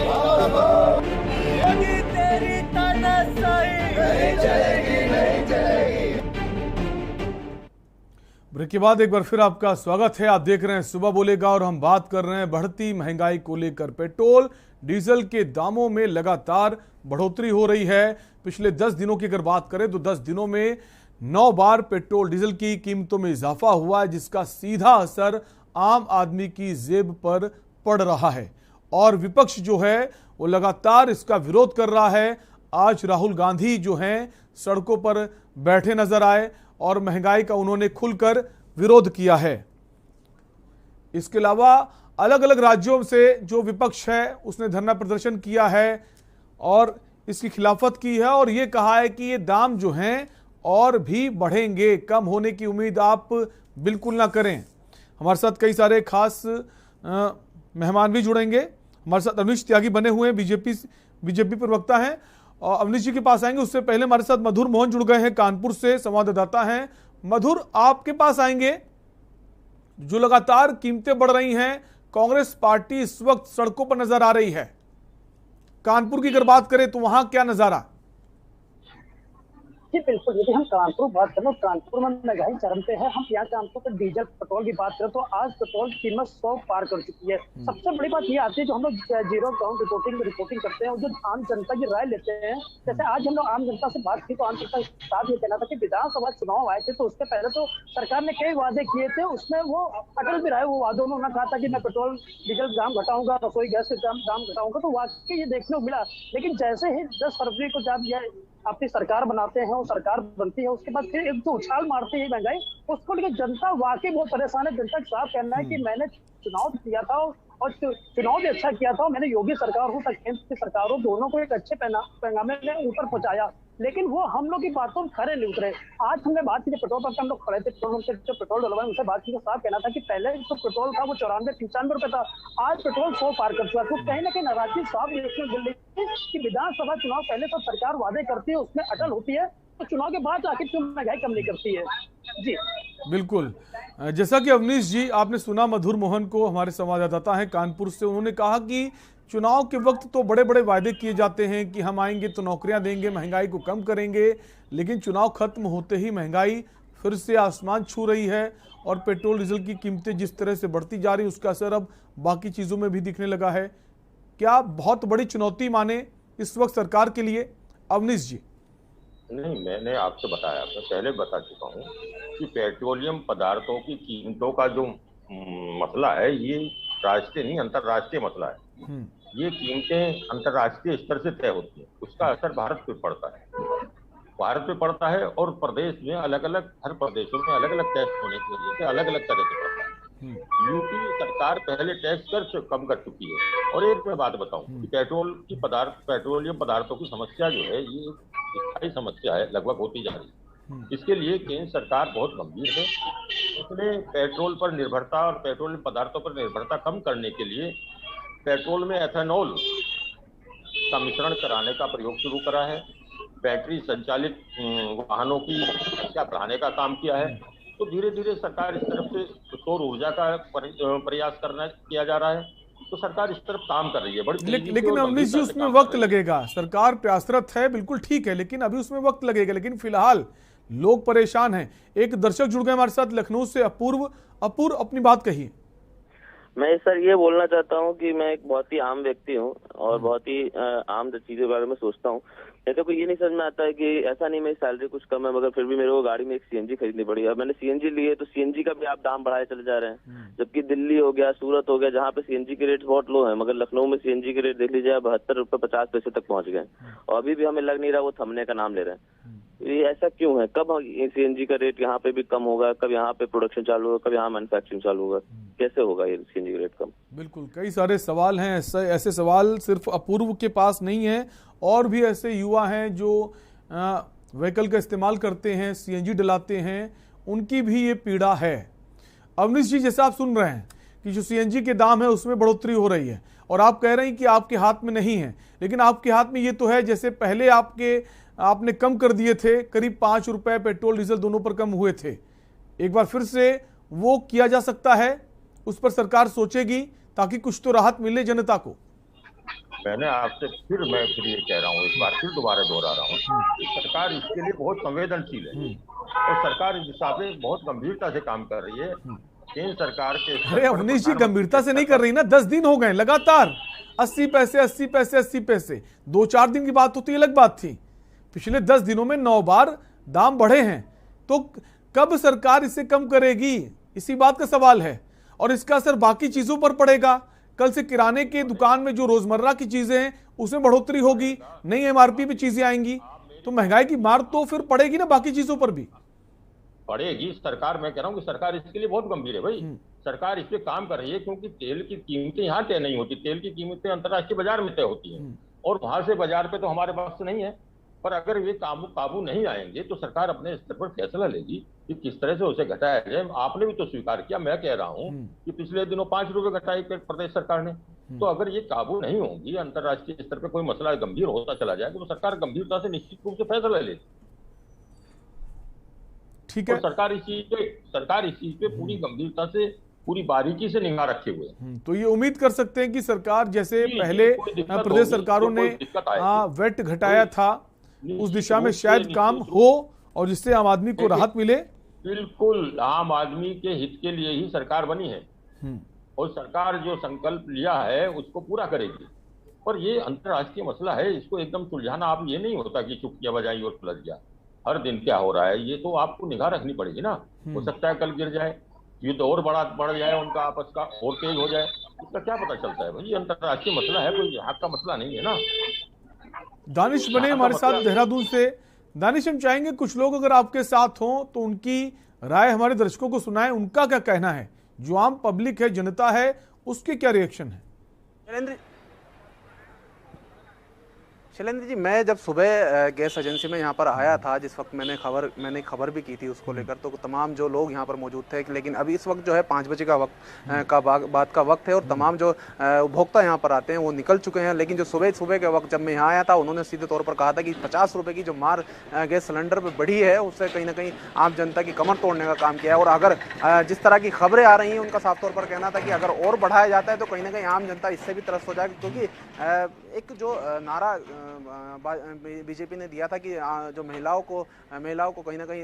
होगी तेरी तानाशाही, नहीं चलेगी, नहीं चलेगी। ब्रेक के बाद एक बार फिर आपका स्वागत है। आप देख रहे हैं सुबह बोलेगा और हम बात कर रहे हैं बढ़ती महंगाई को लेकर। पेट्रोल डीजल के दामों में लगातार बढ़ोतरी हो रही है। पिछले 10 दिनों की अगर बात करें तो 10 दिनों में 9 बार पेट्रोल डीजल की कीमतों में इजाफा हुआ है, जिसका सीधा असर आम आदमी की जेब पर पड़ रहा है और विपक्ष जो है वो लगातार इसका विरोध कर रहा है। आज राहुल गांधी जो हैं सड़कों पर बैठे नजर आए और महंगाई का उन्होंने खुलकर विरोध किया है। इसके अलावा अलग अलग राज्यों से जो विपक्ष है उसने धरना प्रदर्शन किया है और इसकी खिलाफत की है और ये कहा है कि ये दाम जो हैं और भी बढ़ेंगे, कम होने की उम्मीद आप बिल्कुल ना करें। हमारे साथ कई सारे खास मेहमान भी जुड़ेंगे। हमारे साथ अवनीश त्यागी बने हुए हैं, बीजेपी प्रवक्ता हैं और अवनीश जी के पास आएंगे। उससे पहले हमारे साथ मधुर मोहन जुड़ गए हैं, कानपुर से संवाददाता हैं। मधुर, आपके पास आएंगे। जो लगातार कीमतें बढ़ रही हैं, कांग्रेस पार्टी इस वक्त सड़कों पर नजर आ रही है। कानपुर की अगर बात करें तो वहां क्या नजारा? जी बिल्कुल, यदि हम कानपुर बात करें तो कानपुर में महंगाई चरम पे है। हम यहाँ कानपुर पे डीजल पेट्रोल की बात करें तो आज पेट्रोल की कीमत 100 पार कर चुकी है। सबसे बड़ी बात ये आती है, जो हम लोग जीरो ग्राउंड रिपोर्टिंग करते हैं और जो आम जनता की राय लेते हैं। जैसे आज हम लोग आम जनता से बात की तो आम जनता के साथ ये कहना था कि विधानसभा चुनाव आए थे तो उससे पहले तो सरकार ने कई वादे किए थे, उसमें वो अटल भी रहे। वो वादों में उन्होंने कहा था कि मैं पेट्रोल डीजल दाम घटाऊंगा, रसोई गैस के दाम घटाऊंगा, तो वाकई ये देखने को मिला। लेकिन जैसे ही 10 फरवरी को जब ये अपनी सरकार बनाते हैं, वो सरकार बनती है, उसके बाद फिर एक तो उछाल मारती है महंगाई, उसको लेकर जनता वाकई बहुत परेशान है। जनता का साफ कहना है कि मैंने चुनाव किया था और चुनाव भी अच्छा किया था, मैंने योगी सरकार हो तक केंद्र की सरकार हो, दोनों को एक अच्छे पैगामे में ऊपर पहुंचाया, लेकिन वो हम लोग की बातों में खरे नहीं उतरे। आज हमने बात की पेट्रोल पंप हम लोग खड़े थे, जो पेट्रोल डलवाए उनसे बात की तो साफ कहना था कि पहले जो पेट्रोल था वो 94-95 रुपए था, आज पेट्रोल 100 पार कर चुका। तो कहीं ना कहीं नाराजगी साफ देखने को मिल रही है कि विधानसभा चुनाव पहले तो सरकार वादे करती है, उसमें अटल होती है, तो चुनाव के बाद आखिर क्यों महंगाई कम नहीं करती है। जी बिल्कुल, जैसा कि अवनीश जी आपने सुना मधुर मोहन को, हमारे संवाददाता हैं कानपुर से, उन्होंने कहा कि चुनाव के वक्त तो बड़े बड़े वादे किए जाते हैं कि हम आएंगे तो नौकरियां देंगे, महंगाई को कम करेंगे, लेकिन चुनाव खत्म होते ही महंगाई फिर से आसमान छू रही है और पेट्रोल डीजल की कीमतें जिस तरह से बढ़ती जा रही, उसका असर अब बाकी चीज़ों में भी दिखने लगा है। क्या बहुत बड़ी चुनौती माने इस वक्त सरकार के लिए? अवनीश जी। नहीं, मैंने आपसे बताया, मैं पहले बता चुका हूँ कि पेट्रोलियम पदार्थों की कीमतों का जो मसला है ये राष्ट्रीय नहीं अंतर्राष्ट्रीय मसला है। ये कीमतें अंतर्राष्ट्रीय स्तर से तय होती है, उसका असर भारत पे पड़ता है और प्रदेश में अलग अलग, हर प्रदेशों में अलग अलग टैक्स होने की वजह से अलग अलग तरह से पड़ता है। यूपी सरकार पहले टैक्स कम कर चुकी है। और एक मैं बात बताऊं कि पेट्रोलियम पदार्थों की समस्या जो है ये स्थायी समस्या है, लगभग होती जा रही है। इसके लिए केंद्र सरकार बहुत गंभीर है। उसने पेट्रोल पर निर्भरता और पेट्रोलियम पदार्थों पर निर्भरता कम करने के लिए पेट्रोल में एथेनॉल का मिश्रण कराने का प्रयोग शुरू करा है। बैटरी संचालित वाहनों की संख्या बढ़ाने का काम किया है। तो धीरे धीरे सरकार इस तरफ से सौर ऊर्जा का प्रयास किया जा रहा है। तो सरकार इस तरफ काम कर रही है बड़ी। लेकिन अवनीश जी उसमें वक्त लगेगा। सरकार प्रयासरत है, बिल्कुल ठीक है, लेकिन अभी उसमें वक्त लगेगा। लेकिन फिलहाल लोग परेशान हैं। एक दर्शक जुड़ गए हमारे साथ लखनऊ से, अपूर्व अपनी बात कहिए। मैं सर ये बोलना चाहता हूँ कि मैं एक बहुत ही आम व्यक्ति हूँ और बहुत ही आम चीजों के बारे में सोचता हूँ। मेरे को ये नहीं समझ में आता है कि ऐसा नहीं मेरी सैलरी कुछ कम है मगर फिर भी मेरे को गाड़ी में एक सीएनजी खरीदनी पड़ी। अब मैंने सीएनजी ली है तो सीएनजी का भी आप दाम बढ़ाए चले जा रहे हैं, जबकि दिल्ली हो गया, सूरत हो गया, जहाँ पे सीएनजी के रेट बहुत लो है, मगर लखनऊ में सीएनजी के रेट देख लीजिए 72 रुपए 50 पैसे तक पहुंच गए और अभी भी हमें लग नहीं रहा वो थमने का नाम ले रहे हैं। ये ऐसा क्यों है? कब सीएनजी का रेट यहाँ पे भी कम होगा, कब यहाँ पे प्रोडक्शन चालू होगा, कब यहाँ मैन्युफैक्चरिंग चालू होगा, कैसे होगा ये सीएनजी रेट कम? बिल्कुल, कई सारे सवाल हैं। ऐसे सवाल सिर्फ अपूर्व के पास नहीं है, और भी ऐसे युवा हैं जो व्हीकल का इस्तेमाल करते हैं, सीएनजी डलाते हैं, उनकी भी ये पीड़ा है। अवनीश जी, जैसा आप सुन रहे हैं कि जो सीएनजी के दाम है उसमें बढ़ोतरी हो रही है, और आप कह रहे हैं कि आपके हाथ में नहीं है, लेकिन आपके हाथ में ये तो है, जैसे पहले आपने कम कर दिए थे, करीब 5 रुपए पेट्रोल डीजल दोनों पर कम हुए थे, एक बार फिर से वो किया जा सकता है, उस पर सरकार सोचेगी ताकि कुछ तो राहत मिले जनता को। मैंने आपसे मैं फिर ये कह रहा हूँ, इस बार फिर दोबारा दोहरा रहा हूँ, सरकार इसके लिए बहुत संवेदनशील है और सरकार इस हिसाब से बहुत गंभीरता से काम कर रही है। केंद्र सरकार के अरे अवनीश जी, गंभीरता से नहीं कर रही ना, 10 दिन हो गए लगातार 80 पैसे 80 पैसे 80 पैसे। 2-4 दिन की बात होती अलग बात थी, पिछले 10 दिनों में 9 बार दाम बढ़े हैं, तो कब सरकार इसे कम करेगी, इसी बात का सवाल है। और इसका असर बाकी चीजों पर पड़ेगा। कल से किराने के दुकान में जो रोजमर्रा की चीजें हैं उसमें बढ़ोतरी होगी, नई एमआरपी पे चीजें आएंगी, तो महंगाई की मार तो फिर पड़ेगी ना बाकी चीजों पर भी पड़ेगी। सरकार, मैं कह रहा हूँ कि सरकार इसके लिए बहुत गंभीर है भाई, सरकार इस पे काम कर रही है, क्योंकि तेल की कीमतें यहाँ तय नहीं होती, तेल की कीमतें अंतर्राष्ट्रीय बाजार में तय होती हैं और वहां से बाजार पे तो हमारे पास नहीं है। पर अगर ये काबू नहीं आएंगे तो सरकार अपने स्तर पर फैसला लेगी कि किस तरह से उसे घटाया जाए। आपने भी तो स्वीकार किया, मैं कह रहा हूँ कि पिछले दिनों 5 रुपए घटाई प्रदेश सरकार ने, तो अगर ये काबू नहीं होगी, अंतर्राष्ट्रीय स्तर पर कोई मसला गंभीर होता चला जाएगा तो सरकार गंभीरता से निश्चित रूप से फैसला लेगी। ठीक है, सरकार इस चीज पे पूरी गंभीरता से, पूरी बारीकी से निगाह रखे हुए हैं। तो ये उम्मीद कर सकते हैं कि सरकार जैसे पहले प्रदेश सरकारों ने वेट घटाया था, उस दिशा में शायद काम हो और जिससे आम आदमी को राहत मिले। बिल्कुल, आम आदमी के हित के लिए ही सरकार बनी है और सरकार जो संकल्प लिया है उसको पूरा करेगी। पर ये अंतर्राष्ट्रीय मसला है, इसको एकदम सुलझाना आप ये नहीं होता कि चुप किया बजाई और सुलझ गया। हर दिन क्या हो रहा है ये तो आपको निगाह रखनी पड़ेगी ना। हो सकता है कल गिर जाए, युद्ध और बढ़ जाए, उनका आपस का और तेज हो जाए, इसका क्या पता चलता है भाई। ये अंतर्राष्ट्रीय मसला है, कोई यहाँ का मसला नहीं है ना। दानिश बने हमारे साथ देहरादून से। दानिश, हम चाहेंगे कुछ लोग अगर आपके साथ हों तो उनकी राय हमारे दर्शकों को सुनाएं, उनका क्या कहना है, जो आम पब्लिक है, जनता है, उसके क्या रिएक्शन है। शैलेंद्र जी, मैं जब सुबह गैस एजेंसी में यहाँ पर आया था, जिस वक्त मैंने खबर भी की थी उसको लेकर, तो तमाम जो लोग यहाँ पर मौजूद थे, लेकिन अभी इस वक्त जो है 5 बजे का वक्त बाद का वक्त है और तमाम जो उपभोक्ता यहाँ पर आते हैं वो निकल चुके हैं। लेकिन जो सुबह के वक्त जब मैं यहाँ आया था, उन्होंने सीधे तौर पर कहा था कि 50 रुपये की जो मार गैस सिलेंडर पर बढ़ी है उससे कहीं ना कहीं आम जनता की कमर तोड़ने का काम किया है। और अगर जिस तरह की खबरें आ रही हैं, उनका साफ तौर पर कहना था कि अगर और बढ़ाया जाता है तो कहीं ना कहीं आम जनता इससे भी त्रस्त हो जाएगी, क्योंकि एक जो नारा बीजेपी ने दिया था कि जो महिलाओं को कहीं ना कहीं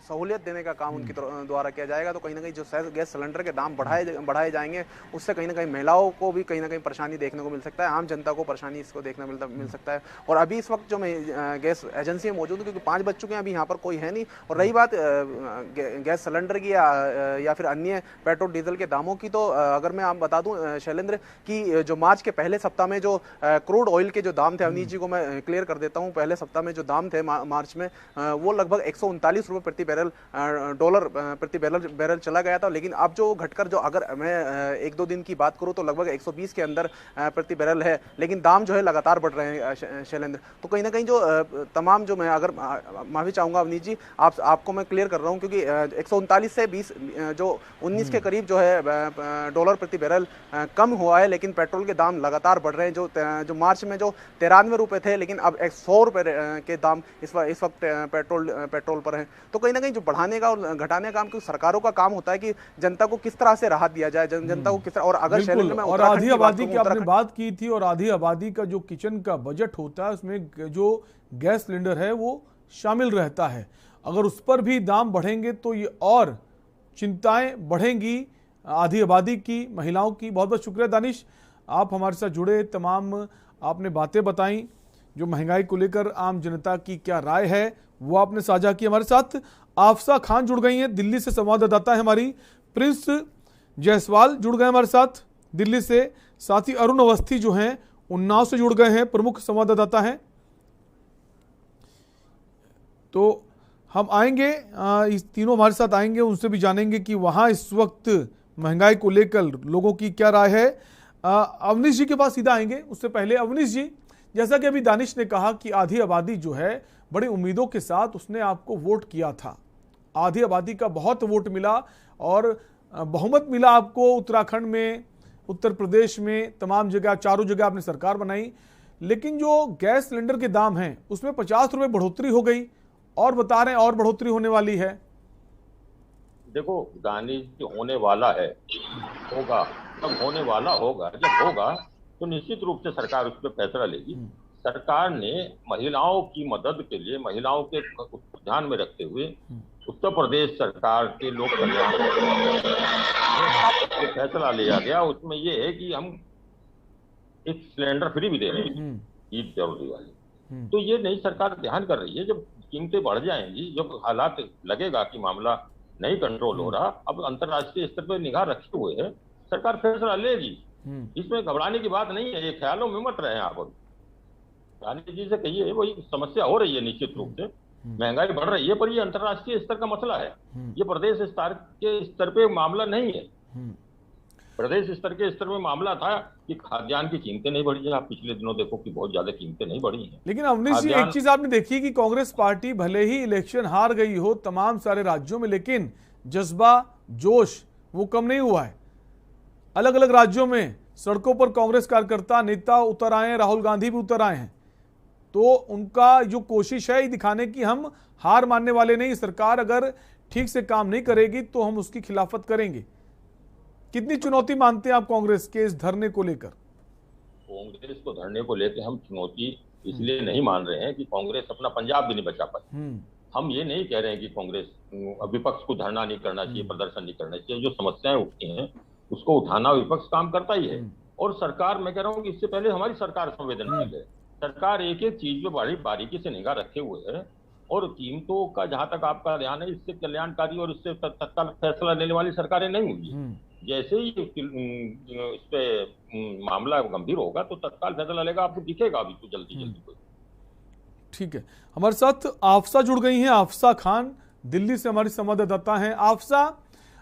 सहूलियत देने का काम उनके द्वारा किया जाएगा, तो कहीं ना कहीं जो गैस सिलेंडर के दाम बढ़ाए जाएंगे, उससे कहीं ना कहीं महिलाओं को भी कहीं ना कहीं परेशानी देखने को मिल सकता है, आम जनता को परेशानी इसको देखने मिल सकता है। और अभी इस वक्त जो मैं गैस एजेंसी में मौजूद हूँ, क्योंकि 5 बज चुके हैं, अभी यहाँ पर कोई है नहीं। और रही बात गैस सिलेंडर की या फिर अन्य पेट्रोल डीजल के दामों की, तो अगर मैं आप बता दूं शैलेंद्र कि जो मार्च के पहले सप्ताह में जो क्रूड ऑयल के जो दाम थे, अवनीश जी को मैं क्लियर कर देता हूं, पहले सप्ताह में जो दाम थे मार्च में, वो लगभग 139 रुपये प्रति बैरल डॉलर प्रति बैरल चला गया था। लेकिन अब जो घटकर, जो अगर मैं 1-2 दिन की बात करूं तो लगभग 120 के अंदर प्रति बैरल है। लेकिन दाम जो है लगातार बढ़ रहे हैं शैलेंद्र। तो कहीं ना कहीं जो तमाम जो मैं अगर माफी चाहूंगा अवनीश जी, आपको मैं क्लियर कर रहा हूं, क्योंकि 139 से 20 जो 19 के करीब जो है डॉलर प्रति बैरल कम हुआ है, लेकिन पेट्रोल के दाम लगातार बढ़ रहे हैं। जो मार्च में जो 93 रुपए थे, लेकिन अब 100 रुपए के दाम इस वक्त पेट्रोल पर हैं। तो कहीं ना कहीं जो बढ़ाने का और घटाने का काम सरकारों का काम होता है कि जनता को किस तरह से राहत दिया जाए, जनता को किस तरह। और अगर शैलेंद्र में और आधी आबादी की आपने बात की थी, और आधी आबादी का जो किचन का बजट होता है उसमें जो गैस सिलेंडर है वो शामिल रहता है। अगर उस पर भी दाम बढ़ेंगे तो ये और चिंताएं बढ़ेंगी आधी आबादी की, महिलाओं की। बहुत बहुत शुक्रिया दानिश, आप हमारे साथ जुड़े, तमाम आपने बातें बताई, जो महंगाई को लेकर आम जनता की क्या राय है वो आपने साझा की हमारे साथ। आफसा खान जुड़ गई हैं दिल्ली से, संवाददाता है हमारी। प्रिंस जायसवाल जुड़ गए हमारे साथ दिल्ली से, साथ ही अरुण अवस्थी जो हैं उन्नाव से जुड़ गए हैं, प्रमुख संवाददाता हैं। तो हम आएंगे, इस तीनों हमारे साथ आएंगे, उनसे भी जानेंगे कि वहां इस वक्त महंगाई को लेकर लोगों की क्या राय है। अवनीश जी के पास सीधा आएंगे। उससे पहले अवनीश जी, जैसा कि अभी दानिश ने कहा कि आधी आबादी जो है बड़ी उम्मीदों के साथ उसने आपको वोट किया था, आधी आबादी का बहुत वोट मिला और बहुमत मिला आपको उत्तराखंड में, उत्तर प्रदेश में, तमाम जगह, चारों जगह आपने सरकार बनाई, लेकिन जो गैस सिलेंडर के दाम हैं उसमें 50 रुपए बढ़ोतरी हो गई और बता रहे हैं और बढ़ोतरी होने वाली है। देखो, गांधी जो होने वाला है होगा, तब होने वाला होगा, जब होगा तो निश्चित रूप से सरकार उस पर फैसला लेगी। सरकार ने महिलाओं की मदद के लिए, महिलाओं के ध्यान में रखते हुए उत्तर प्रदेश सरकार के लोक कल्याण जो फैसला लिया गया उसमें ये है कि हम एक सिलेंडर फ्री भी दे रहे हैं ईद जरूरी वाली। तो ये नई सरकार ध्यान कर रही है, जब कीमतें बढ़ जाएंगी, जब हालात लगेगा कि मामला नहीं कंट्रोल हो रहा, अब अंतर्राष्ट्रीय स्तर पर निगाह रखे हुए है, सरकार फैसला लेगी। इसमें घबराने की बात नहीं है, ये ख्यालों में मत रहे आप। गांधी जी से कहिए, वही समस्या हो रही है निश्चित रूप से, महंगाई बढ़ रही है, पर ये अंतर्राष्ट्रीय स्तर का मसला है, ये प्रदेश स्तर के स्तर पे मामला नहीं है। प्रदेश स्तर के स्तर में मामला था कि खाद्यान्न की कीमतें नहीं बढ़ी है। आप पिछले दिनों देखो कि बहुत ज्यादा कीमतें नहीं बढ़ी हैं। लेकिन अवनीश जी, एक चीज आपने देखी कि कांग्रेस पार्टी भले ही इलेक्शन हार गई हो तमाम सारे राज्यों में, लेकिन जज्बा, जोश वो कम नहीं हुआ है। अलग अलग राज्यों में सड़कों पर कांग्रेस कार्यकर्ता, नेता उतर आए हैं, राहुल गांधी भी उतर आए हैं। तो उनका जो कोशिश है ये दिखाने की हम हार मानने वाले नहीं, सरकार अगर ठीक से काम नहीं करेगी तो हम उसकी खिलाफत करेंगे। कितनी चुनौती मानते हैं आप कांग्रेस के इस धरने को लेकर? कांग्रेस को धरने को लेकर हम चुनौती इसलिए नहीं मान रहे हैं कि कांग्रेस अपना पंजाब भी नहीं बचा पाई। हम ये नहीं कह रहे हैं कि कांग्रेस विपक्ष को धरना नहीं करना चाहिए, प्रदर्शन नहीं करना चाहिए। जो समस्याएं उठती हैं उसको उठाना विपक्ष काम करता ही है। और सरकार, मैं कह रहा हूँ कि इससे पहले हमारी सरकार संवेदनशील है। सरकार एक एक चीज पे बड़ी बारीकी से निगाह रखे हुए है, और कीमतों का जहां तक आपका ध्यान है, इससे कल्याणकारी और इससे तत्काल फैसला लेने वाली सरकारें नहीं हुई। जैसे ही इस पे मामला गंभीर होगा तो तत्काल फैसला लेगा, आपको दिखेगा अभी तो जल्दी कोई। ठीक है, हमारे साथ आफसा जुड़ गई हैं, आफसा खान दिल्ली से हमारी संवाददाता हैं। आफसा,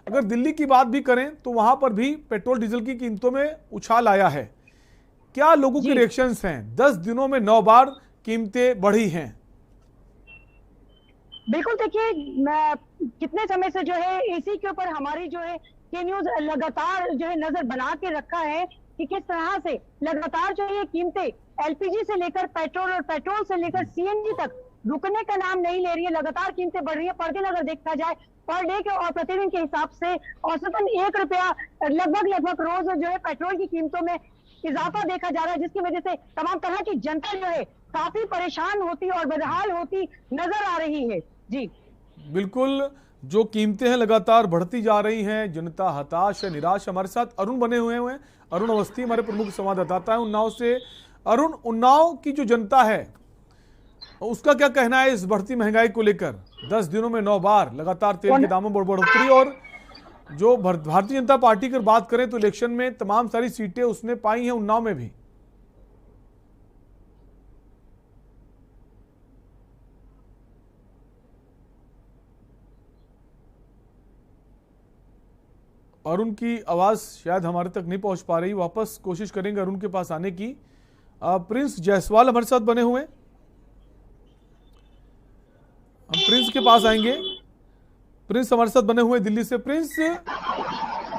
अगर दिल्ली की बात भी करें तो वहां पर भी पेट्रोल डीजल की कीमतों में उछाल आया है, क्या लोगों के रिएक्शंस हैं? 10 दिनों में 9 बार कीमतें बढ़ी हैं। बिल्कुल, देखिए कितने समय से जो है इसी के ऊपर हमारी जो है के न्यूज लगातार जो है नजर बना के रखा है कि किस तरह से लगातार जो है कीमतें एलपीजी से लेकर पेट्रोल और पेट्रोल से लेकर सीएनजी तक रुकने का नाम नहीं ले रही है। लगातार कीमतें बढ़ रही है। पर दिन अगर देखा जाए, पर डे के और प्रतिदिन के हिसाब से औसतन 1 रुपया लगभग रोज जो है पेट्रोल की कीमतों में इजाफा देखा जा रहा है, जिसकी वजह से तमाम तरह की जनता जो है काफी परेशान होती और बदहाल होती नजर आ रही है। जी बिल्कुल, जो कीमतें हैं लगातार बढ़ती जा रही हैं, जनता हताश है, निराश। हमारे साथ अरुण बने हुए हैं, अरुण अवस्थी हमारे प्रमुख संवाददाता है उन्नाव से। अरुण, उन्नाव की जो जनता है उसका क्या कहना है इस बढ़ती महंगाई को लेकर? 10 दिनों में 9 बार लगातार तेल के दामों में बढ़ोतरी, और जो भारतीय जनता पार्टी की बात करें तो इलेक्शन में तमाम सारी सीटें उसने पाई हैं उन्नाव में भी। अरुण की आवाज शायद हमारे तक नहीं पहुंच पा रही, वापस कोशिश करेंगे अरुण के पास आने की। प्रिंस जायसवाल हमारे साथ बने हुए, हम प्रिंस के पास आएंगे। प्रिंस हमारे साथ बने हुए दिल्ली से। प्रिंस,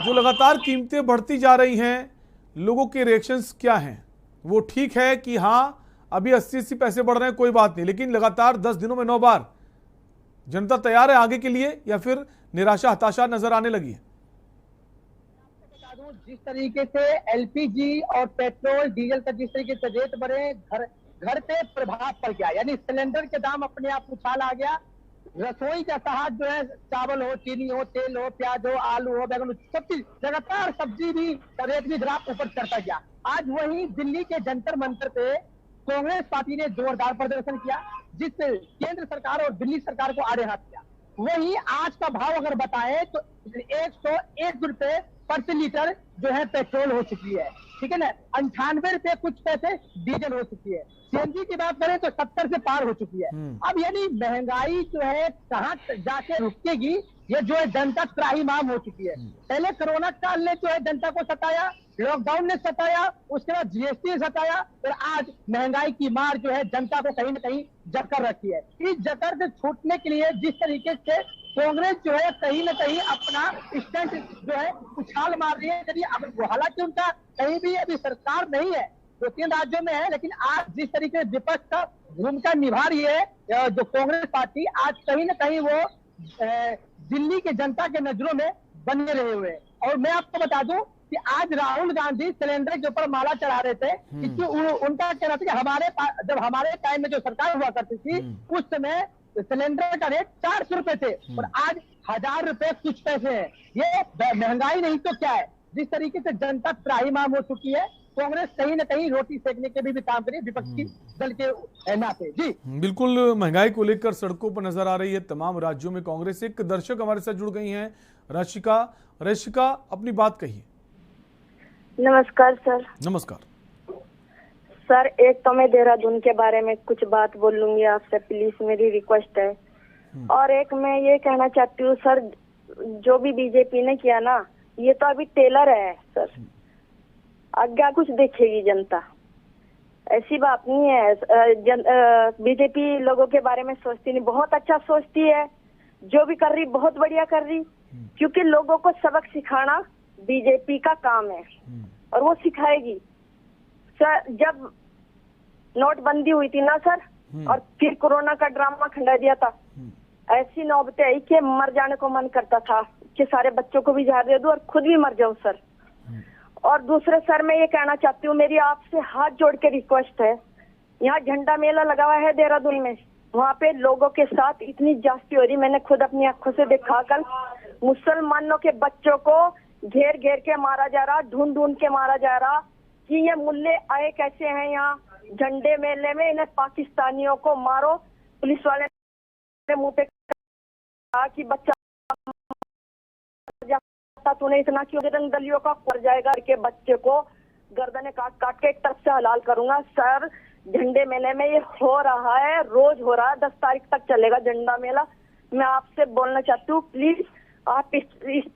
जो लगातार कीमतें बढ़ती जा रही हैं, लोगों के रिएक्शंस क्या हैं? वो ठीक है कि हाँ अभी 80-80 पैसे बढ़ रहे हैं, कोई बात नहीं, लेकिन लगातार 10 दिनों में 9 बार, जनता तैयार है आगे के लिए या फिर निराशा, हताशा नजर आने लगी है? जिस तरीके से एलपीजी और पेट्रोल डीजल का जिस तरीके से रेट बढ़े, घर पे प्रभाव पड़ गया, यानी सिलेंडर के दाम अपने आप उछाल आ गया। रसोई का साथ जो है, चावल हो, चीनी हो, तेल हो, प्याज हो, आलू हो, बैगन हो, सब चीज लगातार, सब्जी भी रेट भी ग्राफ ऊपर चढ़ता गया। आज वही दिल्ली के जंतर मंतर पे कांग्रेस पार्टी ने जोरदार प्रदर्शन किया, जिससे केंद्र सरकार और दिल्ली सरकार को आड़े हाथ किया। वही आज का भाव अगर बताएं तो 101 रुपए प्रति लीटर जो है पेट्रोल हो चुकी है, ठीक है ना। 98 रुपए कुछ पैसे डीजल हो चुकी है। सीएनजी की बात करें तो 70 से पार हो चुकी है। अब यानी महंगाई जो है कहाँ जाके रुकेगी, ये जो है जनता त्राहिमाम हो चुकी है। पहले कोरोना काल ने जो है जनता को सताया, लॉकडाउन ने सताया, उसके बाद जीएसटी ने सताया, और आज महंगाई की मार जो है जनता को कहीं न कहीं जकड़ रखी है। इस जकड़ से छूटने के लिए जिस तरीके से कांग्रेस जो है कहीं ना कहीं अपना स्टंट जो है उछाल मार रही है। यदि अब हालांकि उनका कहीं भी अभी सरकार नहीं है, 2-3 राज्यों में है, लेकिन आज जिस तरीके से विपक्ष का भूमिका निभा रही है जो कांग्रेस पार्टी, आज कहीं ना कहीं वो दिल्ली के जनता के नजरों में बने रहे हुए। और मैं आपको बता दूं कि आज राहुल गांधी सिलेंडर के ऊपर माला चढ़ा रहे थे, क्योंकि उनका कहना था कि जब हमारे टाइम में जो सरकार हुआ करती थी उस समय सिलेंडर का रेट 400 रुपए थे और आज 1000 रुपए कुछ पैसे हैं। ये महंगाई नहीं तो क्या है। जिस तरीके से जनता त्राहिमाम हो चुकी है, कांग्रेस कहीं ना कहीं रोटी सेकने के भी काम करी विपक्षी दल के नाते। जी बिल्कुल, महंगाई को लेकर सड़कों पर नजर आ रही है तमाम राज्यों में कांग्रेस। एक दर्शक हमारे साथ जुड़ गई हैं, रशिका, अपनी बात कहिए। नमस्कार सर। नमस्कार सर, एक तो मैं देहरादून के बारे में कुछ बात बोल लूंगी आपसे, प्लीज मेरी रिक्वेस्ट है। और एक मैं ये कहना चाहती हूँ सर, जो भी बीजेपी ने किया ना, ये तो अभी टेलर है सर, आगे कुछ देखेगी जनता, ऐसी बात नहीं है। बीजेपी लोगों के बारे में सोचती नहीं, बहुत अच्छा सोचती है, जो भी कर रही बहुत बढ़िया कर रही, क्योंकि लोगों को सबक सिखाना बीजेपी का काम है और वो सिखाएगी। सर, जब नोटबंदी हुई थी ना सर, और फिर कोरोना का ड्रामा खंडा दिया था, ऐसी नौबतें आई कि मर जाने को मन करता था कि सारे बच्चों को भी जहर दे दूं और खुद भी मर जाऊं सर। और दूसरे सर, मैं ये कहना चाहती हूँ, मेरी आपसे हाथ जोड़ के रिक्वेस्ट है, यहाँ झंडा मेला लगा हुआ है देहरादून में, वहाँ पे लोगों के साथ इतनी जास्ती हो रही, मैंने खुद अपनी आंखों से देखा। कल मुसलमानों के बच्चों को घेर घेर के मारा जा रहा, ढूंढ ढूंढ के मारा जा रहा कि ये मुल्ले आए कैसे हैं यहाँ झंडे मेले में, इन्हें पाकिस्तानियों को मारो। पुलिस वाले ने मुंह पे कहा कि बच्चा तूने इतना क्यों, दलियों का पड़ जाएगा के बच्चे को गर्दनें काट काट के एक तरफ से हलाल करूंगा। सर, झंडे मेले में ये हो रहा है, रोज हो रहा है, 10 तारीख तक चलेगा झंडा मेला। मैं आपसे बोलना चाहती हूँ, प्लीज आप इस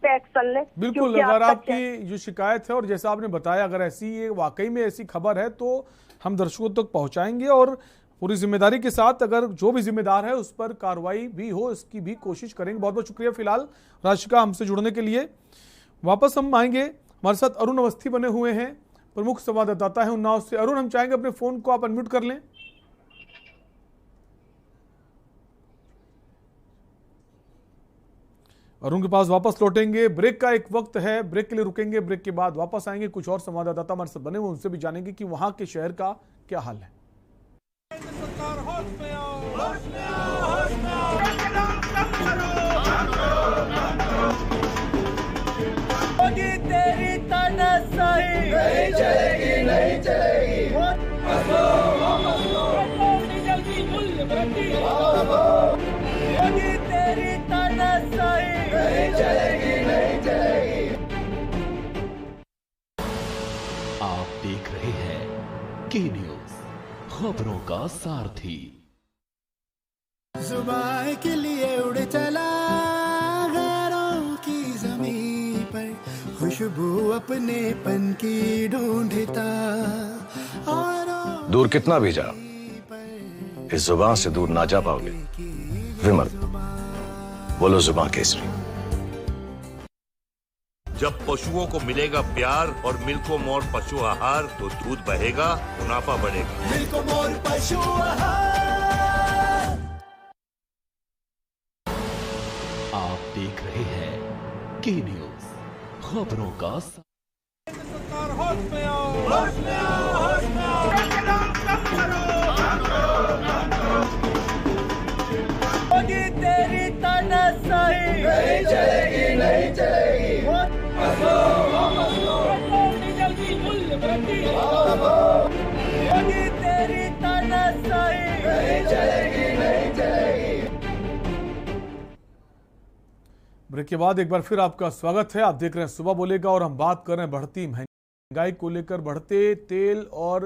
पे एक्शन लें। बिल्कुल, अगर आपकी जो शिकायत है और जैसा आपने बताया, अगर ऐसी ये वाकई में ऐसी खबर है तो हम दर्शकों तक पहुंचाएंगे और पूरी जिम्मेदारी के साथ अगर जो भी जिम्मेदार है उस पर कार्रवाई भी हो, इसकी भी कोशिश करेंगे। बहुत बहुत शुक्रिया फिलहाल राशिका हमसे जुड़ने के लिए। वापस हम आएंगे, हमारे साथ अरुण अवस्थी बने हुए हैं, प्रमुख संवाददाता है उन्नाव से। अरुण, हम चाहेंगे अपने फोन को आप अनम्यूट कर लें। अरुण के पास वापस लौटेंगे, ब्रेक का एक वक्त है, ब्रेक के लिए रुकेंगे, ब्रेक के बाद वापस आएंगे। कुछ और संवाददाता हमारे साथ बने हुए, उनसे भी जानेंगे कि वहां के शहर का क्या हाल है। तेरी तानाशाही नहीं चलेगी, नहीं चलेगी। डीजल की मूल्य वृद्धि होगी, तेरी तानाशाही नहीं चलेगी, नहीं चलेगी। आप देख रहे हैं के न्यूज, खबरों का सारथी। जुबान के लिए उड़ चला गैरों की जमीन पर, खुशबू अपने पन की ढूंढता और दूर कितना भी जा, इस जुबान से दूर ना जा पाओगे। विमल, बोलो जुबान केसरी। जब पशुओं को मिलेगा प्यार और मिल्को मोर पशु आहार, तो दूध बहेगा, मुनाफा बढ़ेगा। मिल्को मोर पशु आहार। आप देख रहे हैं के न्यूज, खबरों का सरकार होश में आओ, होश में आओ, होश में आओ। एकदम कम करो, होगी तेरी तानाशाही नहीं चलेगी, नहीं चलेगी। डीजल की मूल्य वृद्धि होगी, तेरी तानाशाही नहीं चलेगी, नहीं चलेगी। ब्रेक के बाद एक बार फिर आपका स्वागत है। आप देख रहे हैं सुबह बोलेगा और हम बात कर रहे हैं बढ़ती महंगाई को लेकर। बढ़ते तेल और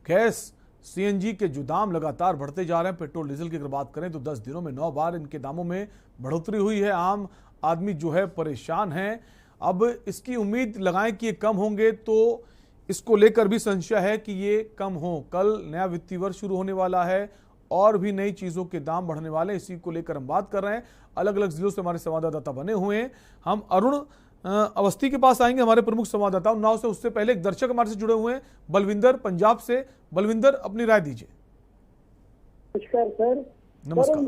गैस सीएनजी के जो दाम लगातार बढ़ते जा रहे हैं, पेट्रोल डीजल की अगर बात करें तो 10 दिनों में 9 बार इनके दामों में बढ़ोतरी हुई है। आम आदमी जो है परेशान है। अब इसकी उम्मीद लगाएं कि ये कम होंगे, तो इसको लेकर भी संशय है कि ये कम हो। कल नया वित्तीय वर्ष शुरू होने वाला है और भी नई चीजों के दाम बढ़ने वाले हैं, इसी को लेकर हम बात कर रहे हैं। अलग अलग जिलों से हमारे संवाददाता बने हुए हैं। हम अरुण अवस्थी के पास आएंगे, हमारे प्रमुख संवाददाता उन्नाव से। उससे पहले एक दर्शक हमारे से जुड़े हुए हैं, बलविंदर पंजाब से। बलविंदर, अपनी राय दीजिए। नमस्कार सर। नमस्कार।